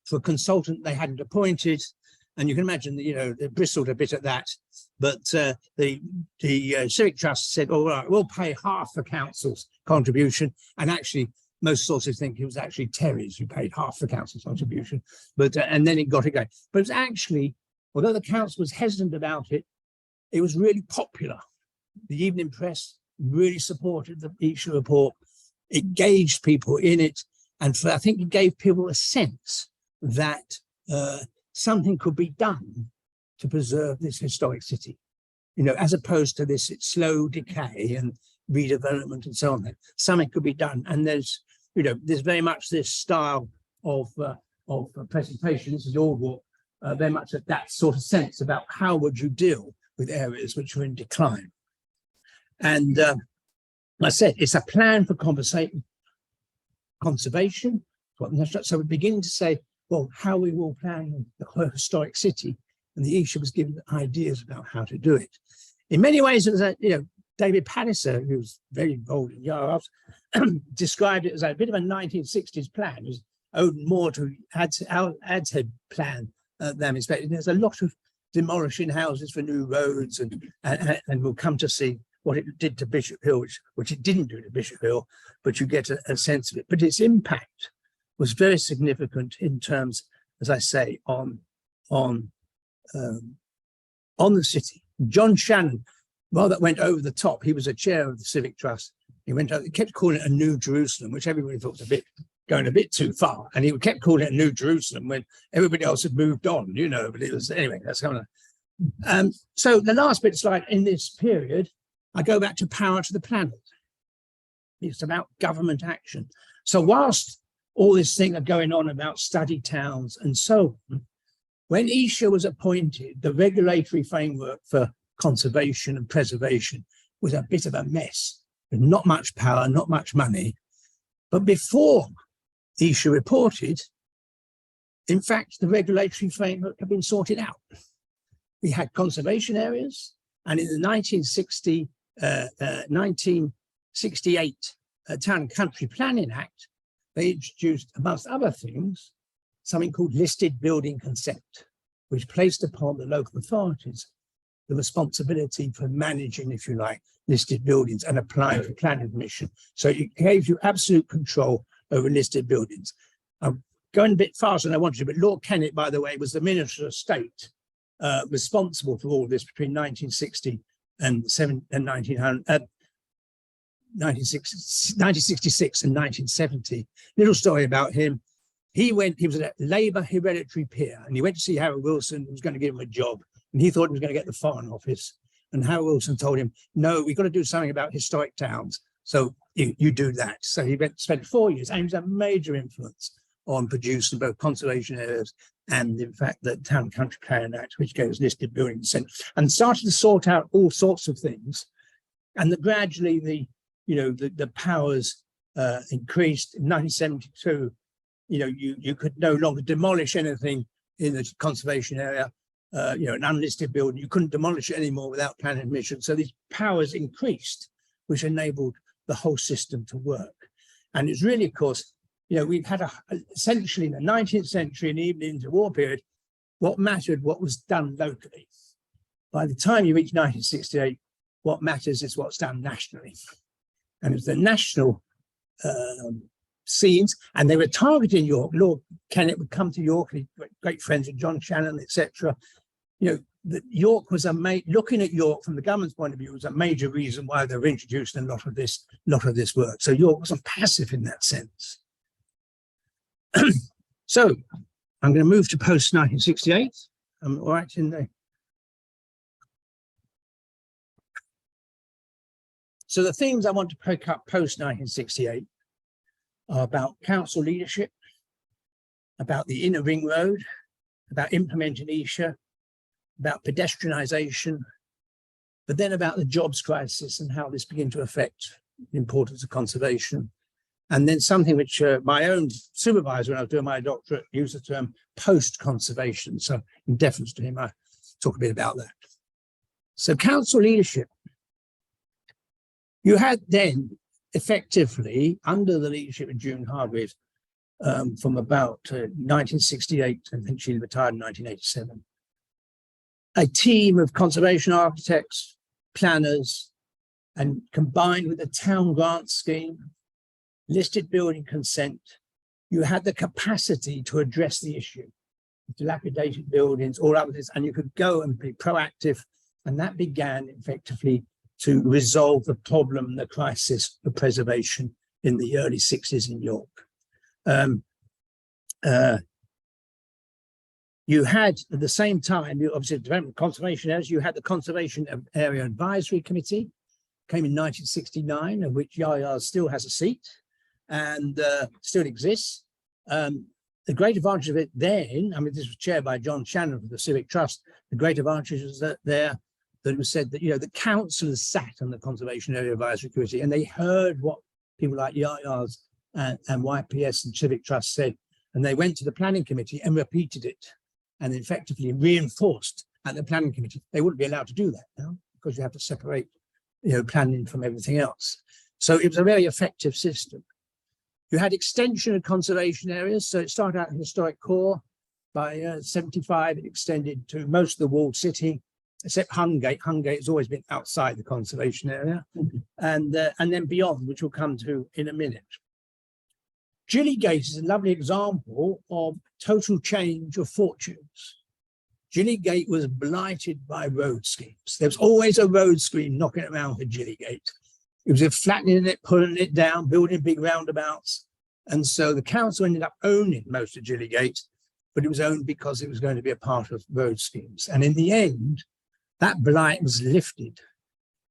for a consultant they hadn't appointed. And you can imagine that, they bristled a bit at that. But the Civic Trust said, all right, we'll pay half the council's contribution. And actually, most sources think it was actually Terry's who paid half the council's contribution. But and then it got it going. But it was actually, although the council was hesitant about it, it was really popular. The evening press really supported the Esher report. It gauged people in it. And I think it gave people a sense that something could be done to preserve this historic city. you know, as opposed to this slow decay and redevelopment and so on. Something could be done. And there's, you know, there's very much this style of presentation. This is all what very much at that sort of sense about how would you deal with areas which are in decline. And I said, it's a plan for conservation. So we begin to say, well, how we will plan the whole historic city. And the Esher was given ideas about how to do it. In many ways, it was you know, David Palliser, who was very involved in YAYAS, described it as a bit of a 1960s plan. It was owed more to Ad's head plan than expected. There's a lot of demolishing houses for new roads, and we'll come to see what it did to Bishop Hill, which it didn't do to Bishop Hill, but you get a sense of it. But its impact was very significant in terms, as I say, on the city. John Shannon, while that went over the top, he was a chair of the Civic Trust. He went over, he kept calling it a New Jerusalem, which everybody thought was going a bit too far. And he kept calling it New Jerusalem when everybody else had moved on, you know, but it was, anyway, that's kind of. So the last bit's like in this period, I go back to power to the planet. It's about government action. So whilst all this thing are going on about study towns and so on, when Esher was appointed, the regulatory framework for conservation and preservation was a bit of a mess, with not much power, not much money. But before Esher reported, in fact, the regulatory framework had been sorted out. We had conservation areas, and in the 1968 Town and Country Planning Act, they introduced, amongst other things, something called listed building consent, which placed upon the local authorities the responsibility for managing, if you like, listed buildings and applying for planning permission. So it gave you absolute control over listed buildings. I'm going a bit faster than I wanted to, but Lord Kennet, by the way, was the Minister of State responsible for all this between 1960 and 1966 and 1970. Little story about him. He was a Labour hereditary peer, and he went to see Harold Wilson, who was going to give him a job, and he thought he was going to get the Foreign Office. And Harold Wilson told him, no, we've got to do something about historic towns. So you do that. So he spent 4 years, and he was a major influence on producing both conservation areas and, in fact, the Town and Country Planning Act, which goes listed building consent, and started to sort out all sorts of things. And gradually the powers increased. In 1972, you know, you could no longer demolish anything in the conservation area. You know, an unlisted building, you couldn't demolish it anymore without planning permission. So these powers increased, which enabled the whole system to work. And it's really, of course, you know, we've had essentially in the 19th century and even into war period, what mattered, what was done locally. By the time you reach 1968, what matters is what's done nationally. And it's the national scenes, and they were targeting York. Lord Kennet would come to York, and he great friends with John Shannon, etc. You know, that York was looking at York from the government's point of view was a major reason why they were introducing a lot of this work. So York wasn't passive in that sense. So I'm going to move to post 1968. I'm all right in there. So the themes I want to pick up post 1968 are about council leadership, about the inner ring road, about implementing Esher, about pedestrianisation, but then about the jobs crisis and how this began to affect the importance of conservation. And then something which my own supervisor when I was doing my doctorate used the term post-conservation. So in deference to him, I talk a bit about that. So council leadership. You had then effectively, under the leadership of June Hargreaves, from about 1968, I think she retired in 1987, a team of conservation architects, planners, and combined with the town grant scheme, listed building consent, you had the capacity to address the issue. Dilapidated buildings, all of this, and you could go and be proactive, and that began effectively to resolve the problem, the crisis for preservation in the early 60s in York. You had at the same time, you obviously development conservation areas, you had the Conservation Area Advisory Committee, came in 1969, of which YAYAS still has a seat and still exists. The great advantage of it then, I mean, this was chaired by John Shannon of the Civic Trust. The great advantage was that it was said that, you know, the councillors sat on the Conservation Area Advisory Committee and they heard what people like YAYAS and YPS and Civic Trust said, and they went to the planning committee and repeated it and effectively reinforced at the planning committee. They wouldn't be allowed to do that now because you have to separate, you know, planning from everything else. So it was a very effective system. You had extension of conservation areas. So it started out in historic core. By 75, it extended to most of the walled city, except Hungate. Hungate has always been outside the conservation area, and then beyond, which we'll come to in a minute. Gillygate is a lovely example of total change of fortunes. Gillygate was blighted by road schemes. There was always a road scheme knocking around for Gillygate. It was flattening it, pulling it down, building big roundabouts. And so the council ended up owning most of Gillygate, but it was owned because it was going to be a part of road schemes. And in the end, that blight was lifted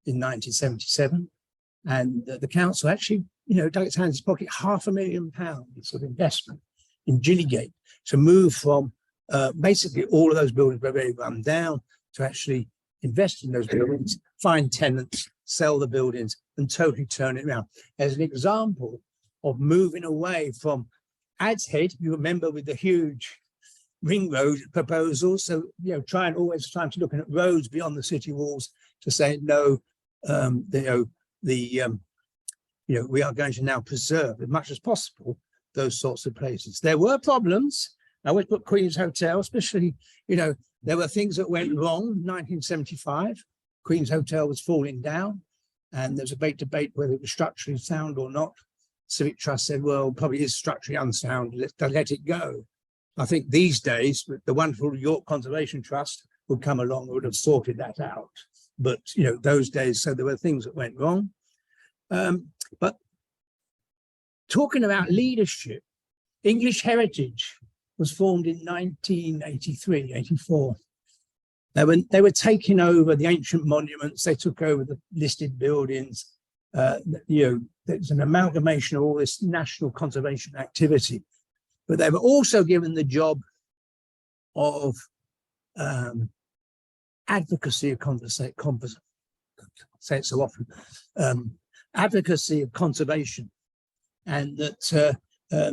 in 1977. And the council actually, you know, dug its hands in its pocket, £500,000 of investment in Gillygate to move from basically all of those buildings were very run down to actually invest in those buildings, find tenants, sell the buildings and totally turn it around. As an example of moving away from Ad's Head, you remember with the huge ring road proposals. So, you know, always trying to look at roads beyond the city walls to say, no, we are going to now preserve as much as possible those sorts of places. There were problems. I always put Queen's Hotel, especially, you know, there were things that went wrong. 1975, Queen's Hotel was falling down and there was a big debate whether it was structurally sound or not. Civic Trust said, well, probably is structurally unsound, let it go. I think these days, the wonderful York Conservation Trust would come along and would have sorted that out. But, you know, those days, so there were things that went wrong. But talking about leadership, English Heritage was formed in 1983, 84. They were taking over the ancient monuments. They took over the listed buildings. You know, there's an amalgamation of all this national conservation activity. But they were also given the job of advocacy of say it so often, advocacy of conservation, and that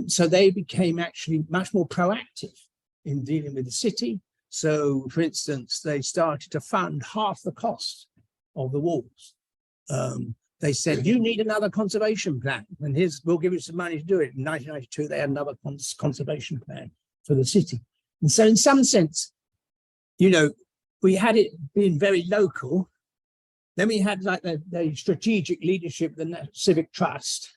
so they became actually much more proactive in dealing with the city. So, for instance, they started to fund half the cost of the walls. They said, you need another conservation plan, and we'll give you some money to do it. In 1992, they had another conservation plan for the city. And so in some sense, you know, we had it being very local. Then we had like the strategic leadership, the Civic Trust.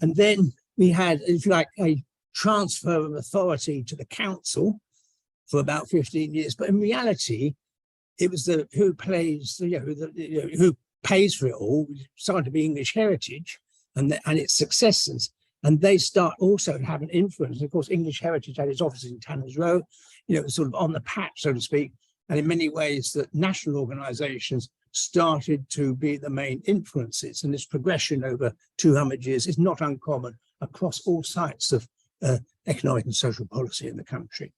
And then we had, if you like, a transfer of authority to the council for about 15 years. But in reality, it was who pays for it all, started to be English Heritage and its successors. And they start also to have an influence. And of course, English Heritage had its offices in Tanners Row, you know, sort of on the patch, so to speak. And in many ways, that national organizations started to be the main influences. And this progression over 200 years is not uncommon across all sites of economic and social policy in the country.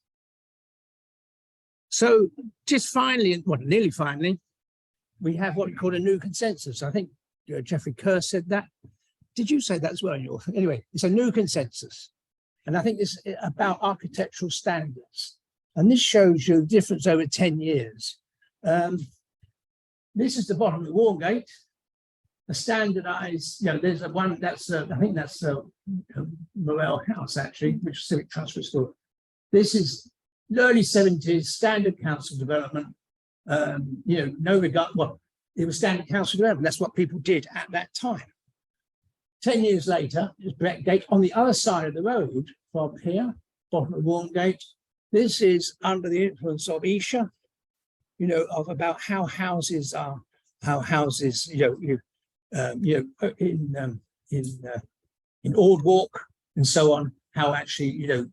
So just finally, well, nearly finally, we have what we call a new consensus. I think Geoffrey Kerr said that. Did you say that as well? Anyway, it's a new consensus. And I think it's about architectural standards. And this shows you the difference over 10 years. This is the bottom of the Wargate, a standardized, you know, there's one that's, I think that's Morel House actually, which Civic Trust restored. This is early 70s, standard council development. You know, no regard, well, it was standard council development. That's what people did at that time. 10 years later, is Breckgate on the other side of the road from here, bottom of Wargate. This is under the influence of Esher, you know, of about how houses are, in Aldwalk and so on, how actually,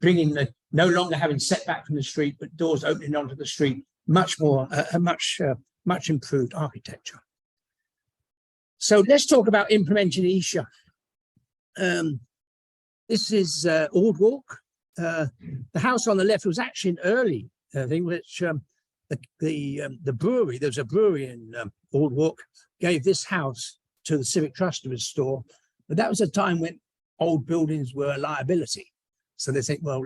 bringing the no longer having setback from the street, but doors opening onto the street, much more, much improved architecture. So let's talk about implementing Esher. This is Ord Walk. The house on the left was actually an early thing, which the brewery, there was a brewery in Ord Walk, gave this house to the Civic Trust to restore. But that was a time when old buildings were a liability. So they think, well,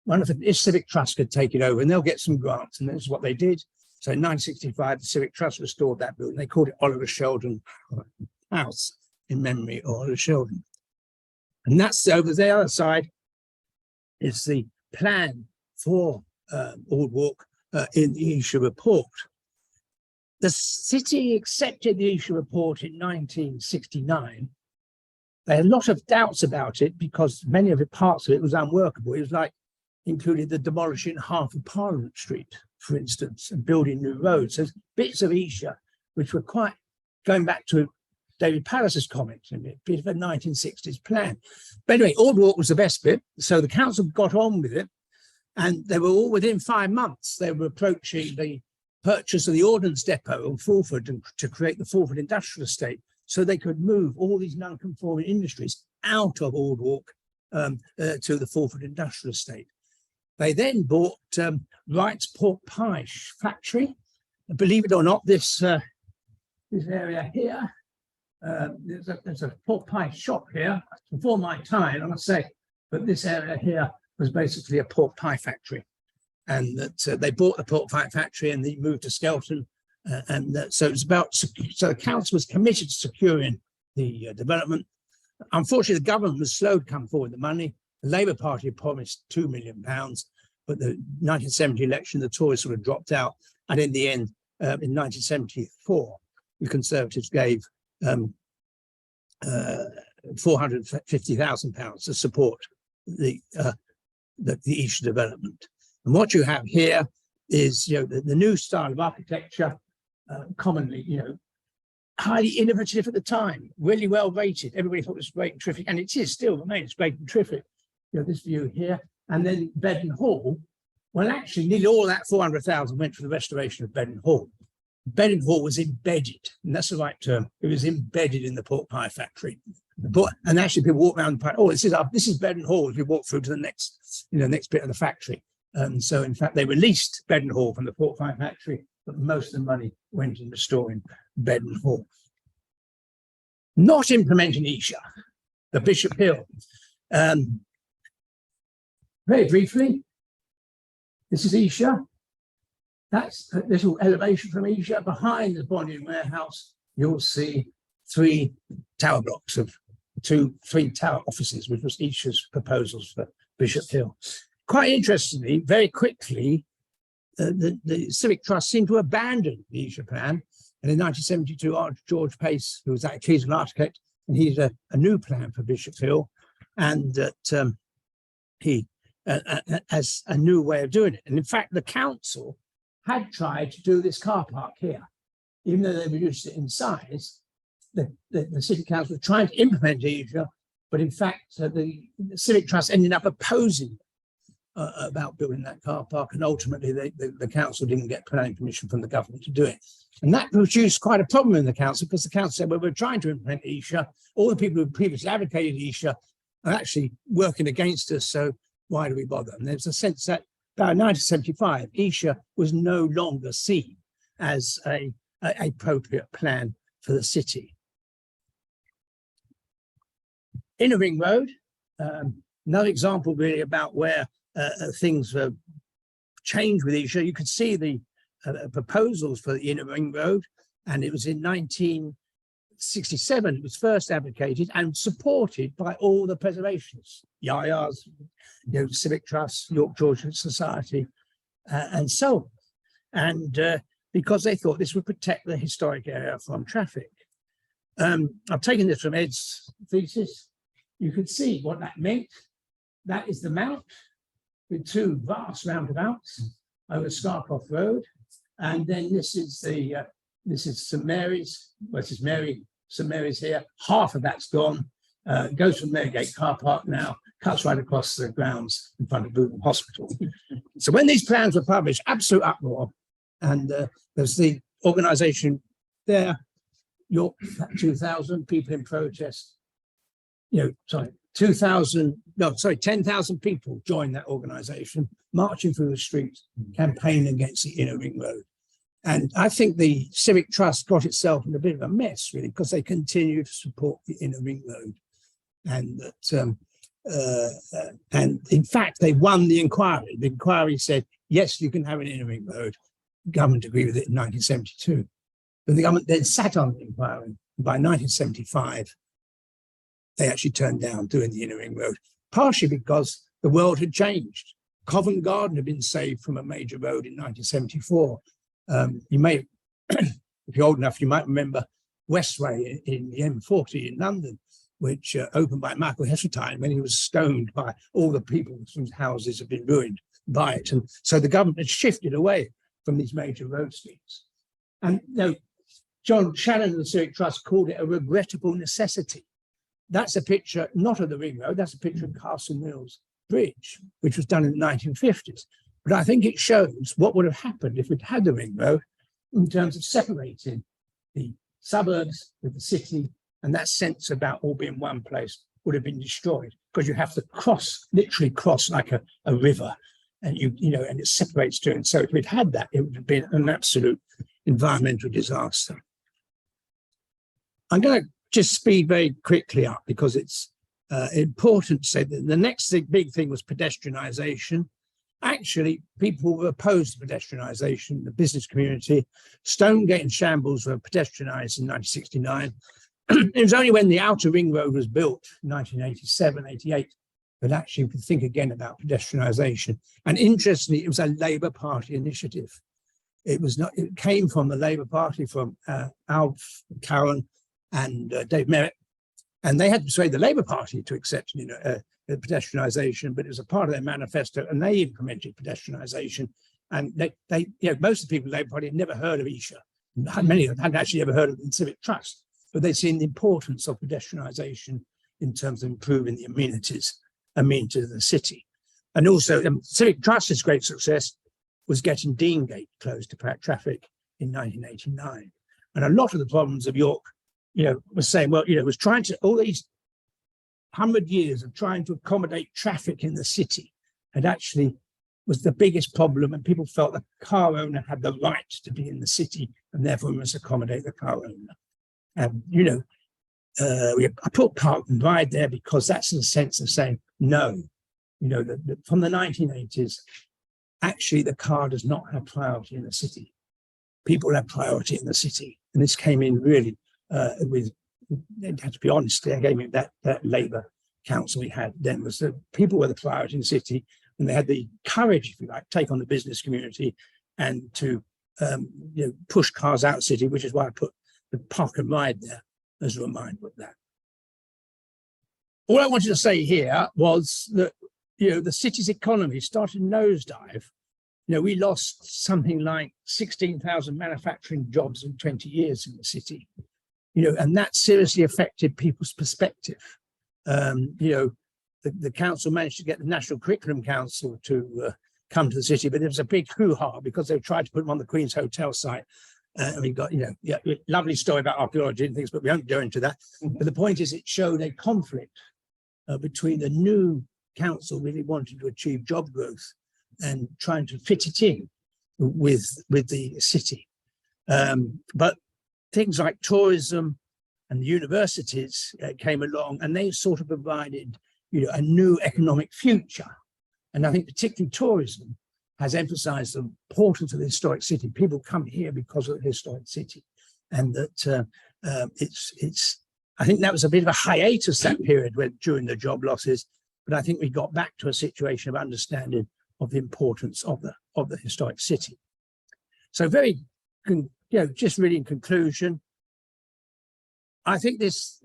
if Civic Trust could take it over and they'll get some grants, and that's what they did. So in 1965, the Civic Trust restored that building. They called it Oliver Sheldon House in memory of Oliver Sheldon. And that's over the other side is the plan for Ord Walk in the Esher report. The city accepted the Esher report in 1969. They had a lot of doubts about it because many of the parts of it was unworkable. It was like including the demolishing half of Parliament Street, for instance, and building new roads. There's bits of Esher which were quite, going back to David Pallas's comment, a bit of a 1960s plan. But anyway, Ord Walk was the best bit. So the council got on with it, and they were all within 5 months. They were approaching the purchase of the Ordnance Depot in Fulford to create the Fulford Industrial Estate, so they could move all these non-conforming industries out of Ord Walk to the Fulford Industrial Estate. They then bought Wright's pork pie factory. Believe it or not, this area here, there's a pork pie shop here. Before my time, I must say, but this area here was basically a pork pie factory. And that they bought the pork pie factory and they moved to Skelton. So it was so the council was committed to securing the development. Unfortunately, the government was slow to come forward with the money. The Labour Party had promised £2 million, but the 1970 election, the Tories sort of dropped out. And in the end, in 1974, the Conservatives gave £450,000 to support the Esher development. And what you have here is, the new style of architecture, commonly, highly innovative at the time, really well rated. Everybody thought it was great and terrific, and it is still remains great and terrific. This view here, and then Bedden Hall. Well, actually, nearly all that 400,000 went for the restoration of Bedden Hall. Bedden Hall was embedded, and that's the right term. It was embedded in the pork pie factory. And actually, people walk around the pie. Oh, this is Bedden Hall. If you walk through to the next, next bit of the factory. So, in fact, they released Bedden Hall from the pork pie factory, but most of the money went in restoring Bedden Hall. Not implementing Esher, the Bishop Hill. Very briefly, this is Esher. That's a little elevation from Esher. Behind the Bonnion Warehouse, you'll see 3 tower blocks of 3 tower offices, which was Esher's proposals for Bishop Hill. Quite interestingly, very quickly, the Civic Trust seemed to abandon the Esher plan. And in 1972, George Pace, who was actually an architect, and he had a new plan for Bishop Hill, and that he as a new way of doing it. And in fact, the council had tried to do this car park here, even though they reduced it in size. The City Council was trying to implement Esher, but in fact, the Civic Trust ended up opposing about building that car park, and ultimately the council didn't get planning permission from the government to do it. And that produced quite a problem in the council, because the council said, well, we're trying to implement Esher. All the people who previously advocated Esher are actually working against us, so why do we bother? And there's a sense that by 1975, Esher was no longer seen as an appropriate plan for the city. Inner Ring Road, another example really about where things were changed with Esher. You could see the proposals for the Inner Ring Road, and it was in 1967 it was first advocated and supported by all the preservationists, YAYAS, Civic Trust, York Georgian Society, and so on. And because they thought this would protect the historic area from traffic. I've taken this from Ed's thesis. You can see what that meant. That is the Mount with 2 vast roundabouts over Scarcroft Road. And then this is St Mary's, well, this is St Mary's here. Half of that's gone, goes from Marygate Car Park now cuts right across the grounds in front of Bootham Hospital. So when these plans were published, absolute uproar. And there's the organisation there, York, 2,000 people in protest. 10,000 people joined that organisation, marching through the streets, campaigning against the inner ring road. And I think the Civic Trust got itself in a bit of a mess, really, because they continued to support the inner ring road. And that, and in fact, they won the inquiry. The inquiry said, yes, you can have an inner ring road. The government agreed with it in 1972. But the government then sat on the inquiry. By 1975, they actually turned down doing the inner ring road, partially because the world had changed. Covent Garden had been saved from a major road in 1974. You may, if you're old enough, you might remember Westway in the M40 in London, which opened by Michael Heseltine when he was stoned by all the people whose houses had been ruined by it. And so the government had shifted away from these major road schemes. And John Shannon of the Civic Trust called it a regrettable necessity. That's a picture not of the ring road, that's a picture of Castle Mills Bridge, which was done in the 1950s. But I think it shows what would have happened if we'd had the ring road in terms of separating the suburbs with the city, and that sense about all being one place would have been destroyed, because you have to literally cross like a river, and and it separates two. And so if we'd had that, it would have been an absolute environmental disaster. I'm going to just speed very quickly up because it's important to say that the next big thing was pedestrianisation. Actually, people were opposed to pedestrianisation, the business community. Stonegate and Shambles were pedestrianised in 1969. It was only when the outer ring road was built in 1987, 88, that actually we could think again about pedestrianisation. And interestingly, it was a Labour Party initiative. It came from the Labour Party, from Alf Cowan and Dave Merritt, and they had to persuade the Labour Party to accept pedestrianisation, but it was a part of their manifesto, and they implemented pedestrianisation. And most of the people in the Labour Party had never heard of Esher. Many of them hadn't actually ever heard of the Civic Trust, but they'd seen the importance of pedestrianisation in terms of improving the amenities of the city. And also, Civic Trust's great success was getting Deangate closed to traffic in 1989. And a lot of the problems of York, was saying, was trying to, all these 100 years of trying to accommodate traffic in the city, and actually was the biggest problem, and people felt the car owner had the right to be in the city, and therefore we must accommodate the car owner. And I put Park and Ride there because that's in a sense of saying no. From the 1980s, actually the car does not have priority in the city. People have priority in the city, and this came in really with, had to be honest, they gave me that Labour council we had then, was that people were the priority in the city, and they had the courage, if you like, take on the business community and to push cars out of the city, which is why I put the Park and Ride there as a reminder of that. All I wanted to say here was that the city's economy started to nosedive. We lost something like 16,000 manufacturing jobs in 20 years in the city. And that seriously affected people's perspective. The council managed to get the National Curriculum Council to come to the city, but there was a big hoo-ha because they tried to put them on the Queen's Hotel site. And we got, lovely story about archaeology and things, but we won't go into that. But the point is, it showed a conflict between the new council really wanting to achieve job growth and trying to fit it in with the city. But things like tourism and the universities came along, and they sort of provided, a new economic future. And I think particularly tourism has emphasized the importance of the historic city. People come here because of the historic city. And that I think that was a bit of a hiatus, that period during the job losses, but I think we got back to a situation of understanding of the importance of the historic city. So just really in conclusion, I think this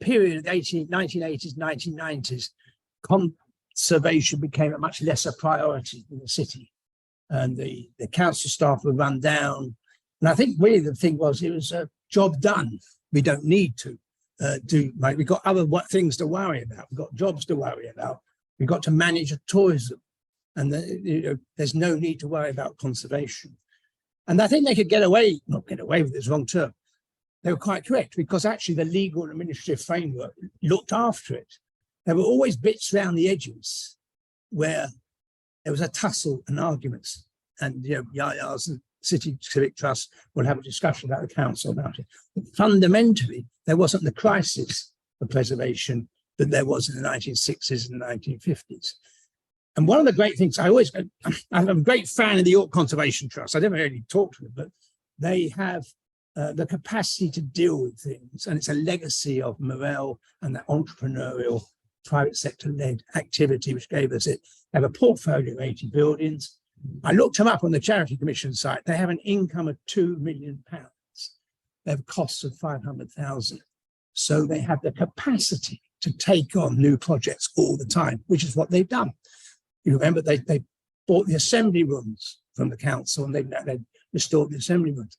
period of the 1980s, 1990s, conservation became a much lesser priority in the city, and the council staff were run down. And I think really the thing was, it was a job done. We don't need to we've got other things to worry about. We've got jobs to worry about. We've got to manage tourism, and there's no need to worry about conservation. And I think they could not get away with this wrong term. They were quite correct, because actually the legal and administrative framework looked after it. There were always bits around the edges where there was a tussle and arguments, and YAYAS and City Civic Trust will have a discussion about the council about it. But fundamentally, there wasn't the crisis of preservation that there was in the 1960s and 1950s. And one of the great things, I'm a great fan of the York Conservation Trust. I never really talked to them, but they have the capacity to deal with things. And it's a legacy of Morel and that entrepreneurial private sector led activity, which gave us it. They have a portfolio of 80 buildings. I looked them up on the Charity Commission site. They have an income of £2 million. They have costs of 500,000. So they have the capacity to take on new projects all the time, which is what they've done. You remember they bought the assembly rooms from the council, and they restored the assembly rooms.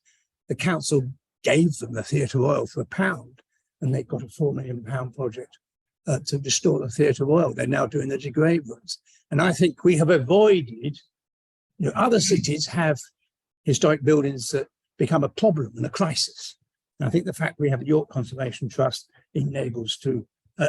The council gave them the Theatre Royal for £1, and they got a £4 million project to restore the Theatre Royal. They're now doing the degrade rooms. And I think we have avoided, other cities have historic buildings that become a problem and a crisis. And I think the fact we have the York Conservation Trust enables to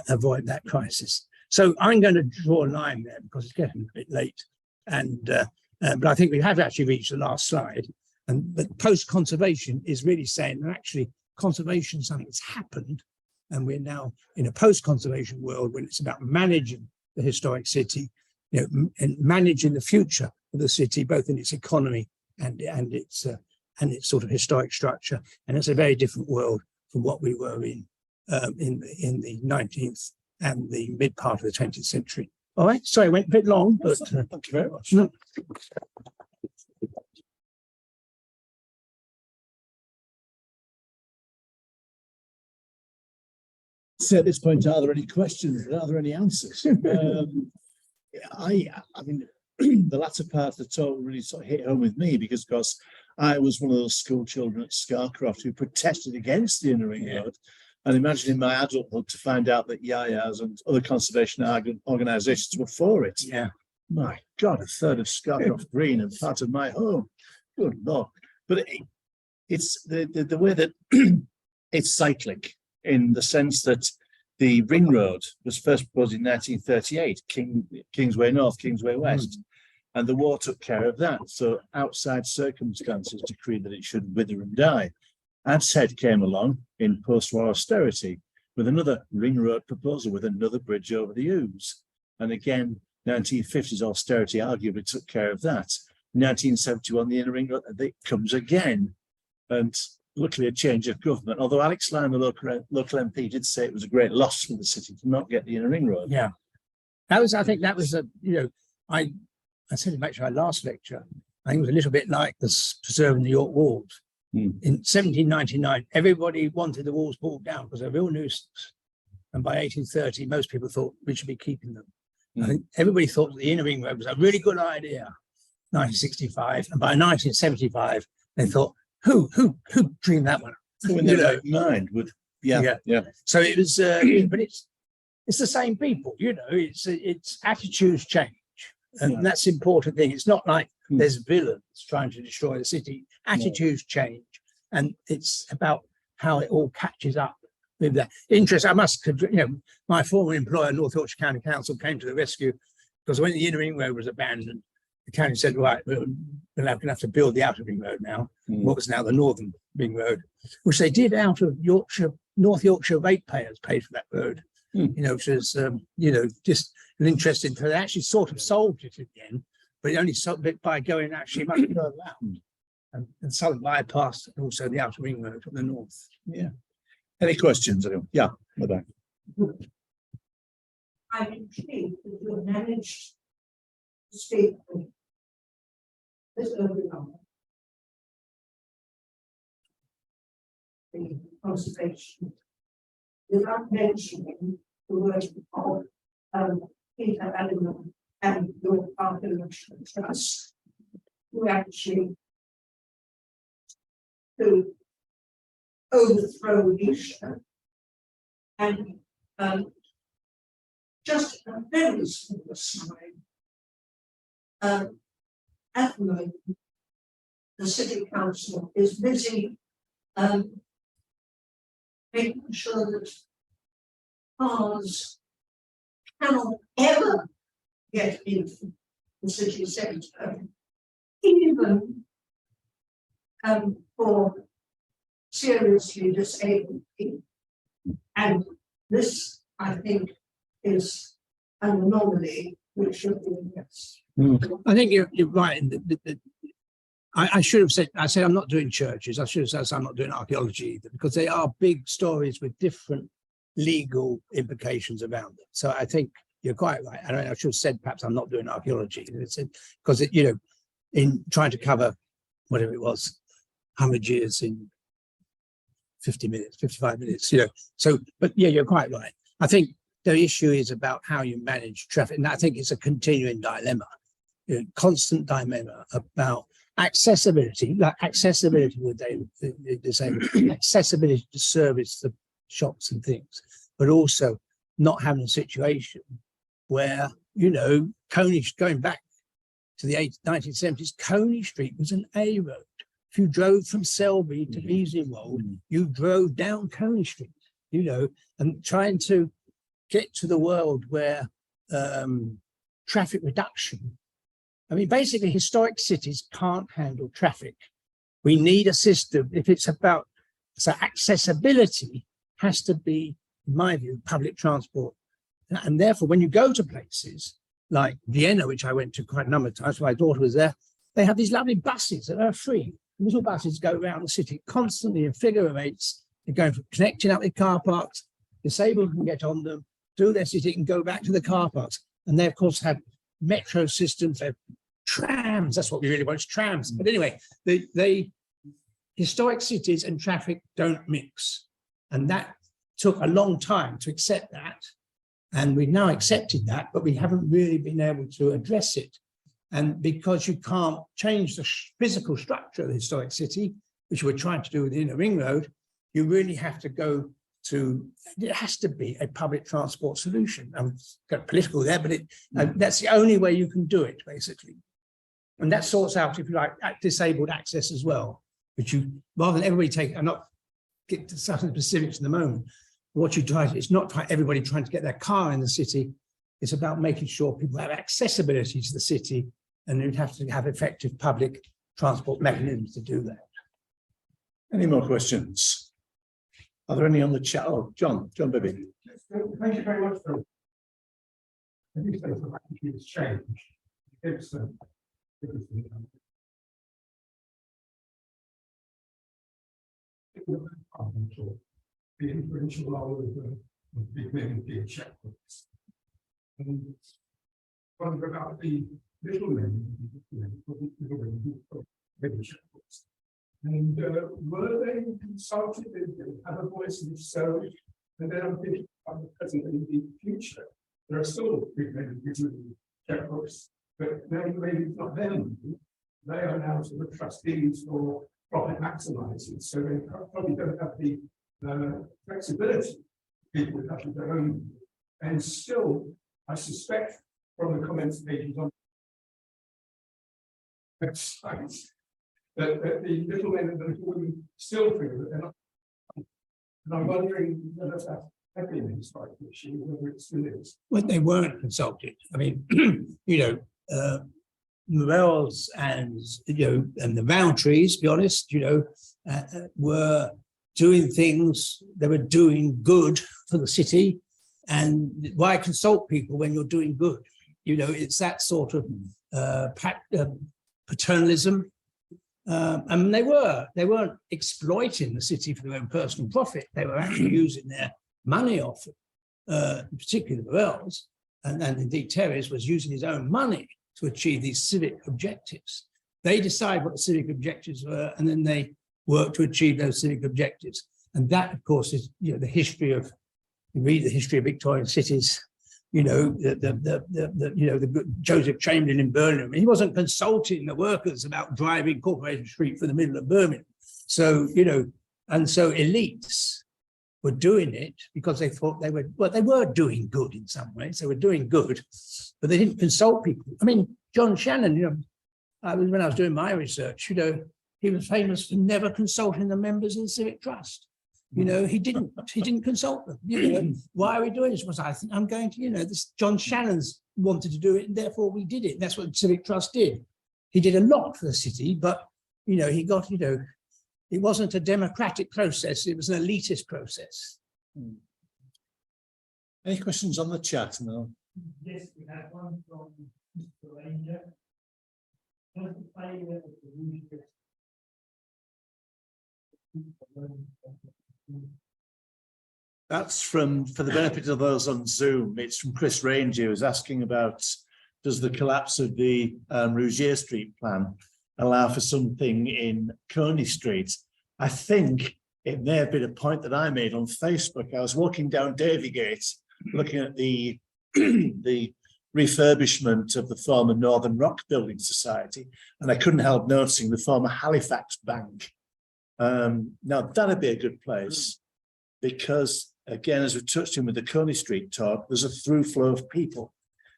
avoid that crisis. So I'm going to draw a line there because it's getting a bit late. But I think we have actually reached the last slide. But post-conservation is really saying that actually conservation is something that's happened, and we're now in a post-conservation world when it's about managing the historic city, and managing the future of the city, both in its economy and its sort of historic structure. And it's a very different world from what we were in the 19th and the mid part of the 20th century. All right, sorry, I went a bit long, but thank you very much. No. So at this point, are there any questions? Are there any answers? I mean, the latter part of the talk really sort of hit home with me because, of course, I was one of those school children at Scarcroft who protested against the inner ring road. And imagine in my adulthood to find out that YAYAS and other conservation organisations were for it. Yeah. My God, a third of Scarcroft Green and part of my home. Good Lord. But it's the way that it's cyclic, in the sense that the ring road was first proposed in 1938, Kingsway North, Kingsway West, and the war took care of that. So outside circumstances decreed that it should wither and die. Abshead came along in post-war austerity with another ring road proposal with another bridge over the Ouse. And again, 1950s austerity arguably took care of that. 1971, the inner ring road, it comes again. And luckily a change of government, although Alex Lyon, the local MP, did say it was a great loss for the city to not get the inner ring road. Yeah, I think that was I said it back to our last lecture, I think it was a little bit like preserving the York walls. In 1799, everybody wanted the walls pulled down because they're a real nuisance. And by 1830, most people thought we should be keeping them. I think everybody thought the inner ring road was a really good idea, 1965. And by 1975, they thought, who dreamed that one? Who in their right mind would, yeah. So it was, but it's the same people, it's attitudes change. And that's the important thing. It's not like there's villains trying to destroy the city. Attitudes change. And it's about how it all catches up with that interest. I must, my former employer, North Yorkshire County Council, came to the rescue because when the inner ring road was abandoned, the county said, right, we're going to have to build the outer ring road now, what was now the northern ring road, which they did out of Yorkshire, North Yorkshire ratepayers paid for that road, which is, just an interesting, they actually sort of solved it in the end, but it only solved it by going actually much further out and Southern bypass and also the outer ring road from the north. Yeah. Any questions? Yeah, bye-bye. I'm intrigued that you managed to speak this early on the conservation without mentioning the word of Peter Allen and your Archaeological Trust, who actually to overthrow Esher And just a very small aside, at the moment, the City Council is busy making sure that cars cannot ever get into the city centre, even for seriously disabled people. And this, I think, is an anomaly which should be addressed. I think you're right. I should have said, I said I'm not doing churches. I should have said I'm not doing archaeology either, because they are big stories with different legal implications around them. So I think you're quite right. And I should have said perhaps I'm not doing archaeology, because you know, in trying to cover whatever it was, 100 years in 50 minutes, 55 minutes, you know. So, but yeah, you're quite right. I think the issue is about how you manage traffic. And I think it's a continuing dilemma, you know, constant dilemma about accessibility, like accessibility with the disabled, accessibility to service the shops and things, but also not having a situation where, you know, Coney, going back to the 1970s, Coney Street was an A road. If you drove from Selby to Beesingwold, you drove down Coney Street, you know, and trying to get to the world where traffic reduction, I mean, basically historic cities can't handle traffic. We need a system. If it's about, so accessibility has to be, in my view, public transport. And therefore, when you go to places like Vienna, which I went to quite a number of times, my daughter was there, they have these lovely buses that are free. Little buses go around the city constantly in figure of eights. They're going from connecting up with car parks. Disabled can get on them, do their city, and go back to the car parks. And they, of course, have metro systems, they have trams. That's what we really want, is trams. But anyway, they historic cities and traffic don't mix. And that took a long time to accept that. And we've now accepted that, but we haven't really been able to address it. And because you can't change the physical structure of the historic city, which we're trying to do with the inner ring road, you really have to go to, it has to be a public transport solution. I'm got political there, but that's the only way you can do it, basically. And that sorts out, if you like, disabled access as well, which you, rather than everybody take, I'm not get to some specifics in the moment, what you try, it's not everybody trying to get their car in the city. It's about making sure people have accessibility to the city, and you'd have to have effective public transport mechanisms to do that. Any more questions? Are there any on the chat? Oh, John Bibby. Thank you very much for. I think so. The attitude has changed. It's the influential role of big men being checkbooks. And wonder about the little men, checkbooks. And were they consulted? Did they have a voice in so? And then I'm thinking about the present and the future. There are still big men using checkbooks, but maybe it's not them. They are now sort of trustees for profit maximizing, so they probably don't have the flexibility people have with their own. And still, I suspect from the comments pages on websites that the little men and the little women still feel that they're not. And I'm wondering whether that's happening in this issue, whether it still is. When they weren't consulted, I mean, you know, Morels and, you know, and the Roundtrees, to be honest, you know, were doing things, they were doing good for the city. And why consult people when you're doing good? You know, it's that sort of paternalism. And they weren't exploiting the city for their own personal profit. They were actually using their money off it, particularly the Morels. And indeed, Terry's was using his own money to achieve these civic objectives. They decide what the civic objectives were, and then they work to achieve those civic objectives. And that, of course, is, you know, the history of, you read the history of Victorian cities, you know, the Joseph Chamberlain in Birmingham. He wasn't consulting the workers about driving Corporation Street for the middle of Birmingham. So, you know, and so elites were doing it because they thought they were, well, they were doing good in some ways. They were doing good, but they didn't consult people. I mean, John Shannon, when I was doing my research, he was famous for never consulting the members of the Civic Trust. He didn't consult them. Why are we doing this? Was I think I'm going to, this John Shannon's wanted to do it, and therefore we did it. And that's what the Civic Trust did. He did a lot for the city, but he got, it wasn't a democratic process, it was an elitist process. Any questions on the chat now? Yes, we have one from Mr. Ranger. Does the failure of the usual That's for the benefit of those on Zoom. It's from Chris Ranger, who's asking about, does the collapse of the Rougier Street plan allow for something in Coney Street? I think it may have been a point that I made on Facebook. I was walking down Davygate, looking at the the refurbishment of the former Northern Rock Building Society, and I couldn't help noticing the former Halifax Bank. Now that'd be a good place, because again, as we touched on with the Coney Street talk, there's a through flow of people.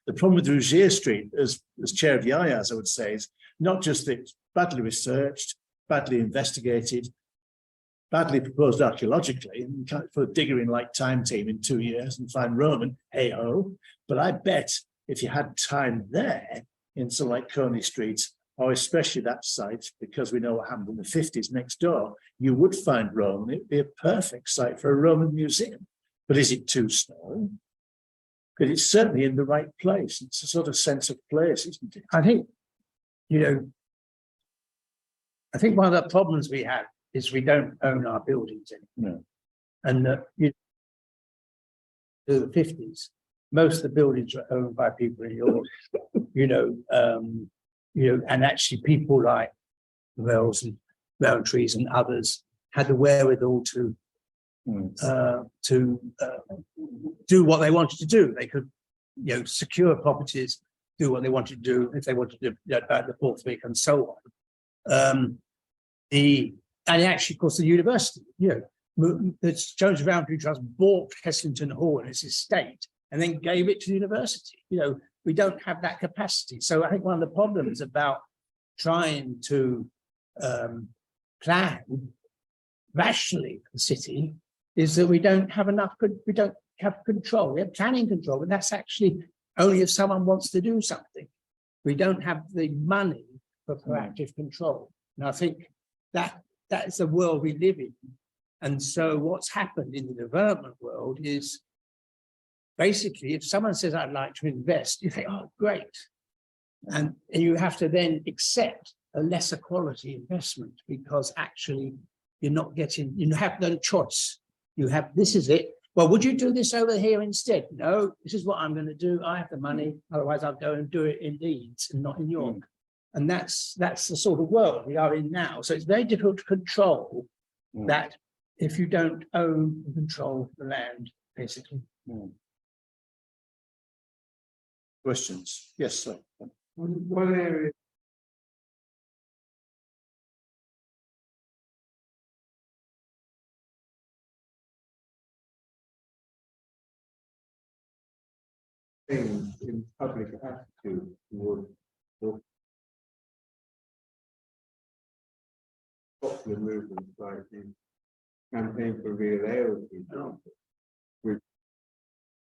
The problem with Rougier Street, as chair of YAYAS, I would say, is not just that it's badly researched, badly investigated, badly proposed archaeologically, and you can't put a digger in like Time Team in 2 years and find Roman, hey-ho. But I bet if you had time there in something like Coney Street, or especially that site, because we know what happened in the 50s next door, you would find Roman. It'd be a perfect site for a Roman museum. But is it too small? But it's certainly in the right place. It's a sort of sense of place, isn't it? I think, I think one of the problems we have is we don't own our buildings anymore. No. And in the 50s, most of the buildings were owned by people in Europe, and actually people like Wells and Roundtrees and others had the wherewithal to do what they wanted to do. They could, secure properties, do what they wanted to do if they wanted to do about the Portsmouth and so on. And actually, of course, the university, the Jones Roundtree Trust bought Heslington Hall and its estate and then gave it to the university. We don't have that capacity. So I think one of the problems about trying to plan rationally for the city is that we don't have enough, we don't have control. We have planning control, and that's actually only if someone wants to do something. We don't have the money for proactive control. And I think that's the world we live in. And so what's happened in the development world is basically, if someone says, I'd like to invest, you think, oh, great. And you have to then accept a lesser quality investment because actually you're not getting, you have no choice. You have, this is it. Well, would you do this over here instead? No, this is what I'm going to do. I have the money. Otherwise, I'll go and do it in Leeds and not in York. And that's the sort of world we are in now. So it's very difficult to control that if you don't own and control the land, basically. Questions? Yes, sir. One area in public attitude toward popular movements like the Campaign for Real Ale, which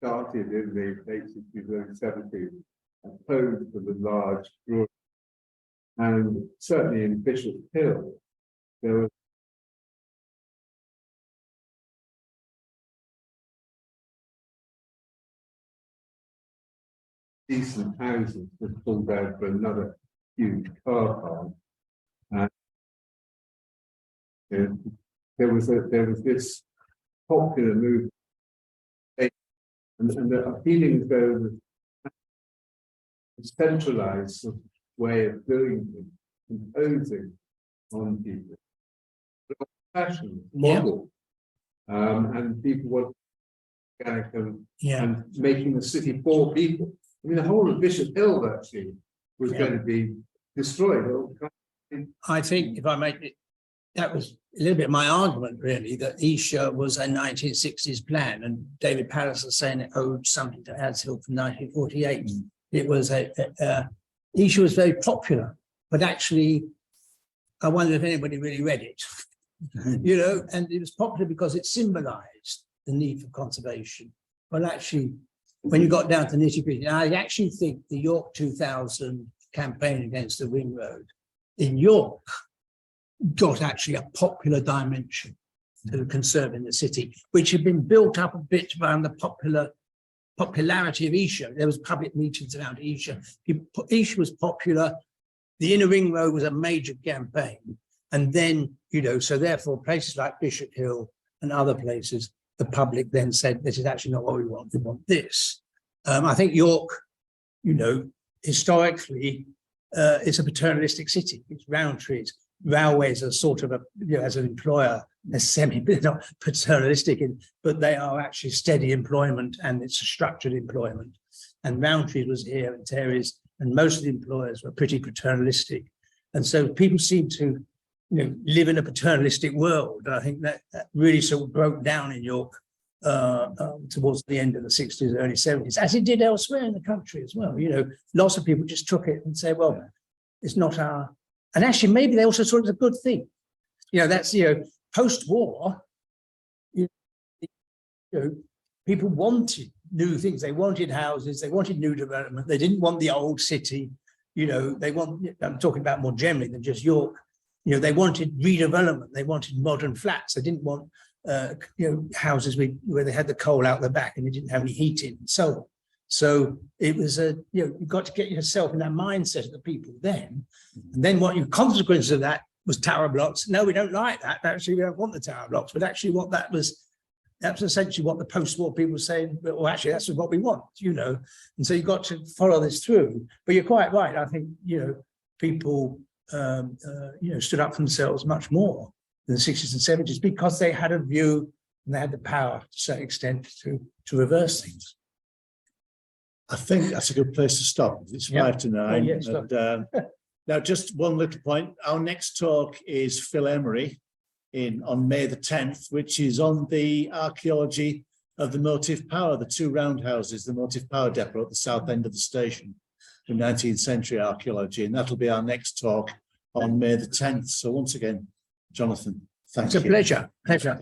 started in the late 60s, early 70s, opposed to the large brewery. And certainly in Bishop Hill, there was decent houses that pulled out for another huge car park. And there was this popular movement, and the feeling as though the centralized sort of way of doing things, imposing on people, fashion model, and people were organic and making the city for people. I mean, the whole of Bishop Hill actually was going to be destroyed. I think, if I make it, that was a little bit my argument, really, that Esher was a 1960s plan, and David Pallas was saying it owed something to Ads Hill from 1948. It was Esher was very popular, but actually, I wonder if anybody really read it, you know, and it was popular because it symbolized the need for conservation. But actually, when you got down to nitty-gritty, I actually think the York 2000 campaign against the ring road in York got actually a popular dimension to conserving the city, which had been built up a bit around the popularity of Esher. There was public meetings around Esher. Esher was popular. The inner ring road was a major campaign. And then, you know, so therefore places like Bishop Hill and other places, the public then said, this is actually not what we want this. I think York, you know, historically, it's a paternalistic city. It's Roundtree's. Railways are sort of you know, as an employer, they're not paternalistic, but they are actually steady employment, and it's a structured employment. And Roundtree was here and Terry's, and most of the employers were pretty paternalistic. And so people seem to, you know, live in a paternalistic world. I think that really sort of broke down in York towards the end of the 60s, early 70s, as it did elsewhere in the country as well. You know, lots of people just took it and said, well, it's not our, and actually maybe they also saw it as a good thing. You know, that's, you know, post-war, you know, people wanted new things. They wanted houses, they wanted new development. They didn't want the old city, you know, I'm talking about more generally than just York. You know, they wanted redevelopment. They wanted modern flats. They didn't want, you know, houses where they had the coal out the back and they didn't have any heating and so on. So it was you know, you've got to get yourself in that mindset of the people then. And then what your consequence of that was tower blocks. No, we don't like that. Actually, we don't want the tower blocks. But actually what that's essentially what the post-war people were saying, well, actually, that's what we want, you know. And so you've got to follow this through. But you're quite right. I think, you know, people, you know, stood up for themselves much more in the 60s and 70s because they had a view and they had the power to a certain extent to reverse things. I think that's a good place to stop. It's 5 to 9. Oh, yes, and, now, just one little point. Our next talk is Phil Emery on May the 10th, which is on the archaeology of the motive power, the two roundhouses, the motive power depot at the south end of the station, the 19th century archaeology. And that'll be our next talk on May the 10th. So once again, Jonathan, thank you. It's a pleasure.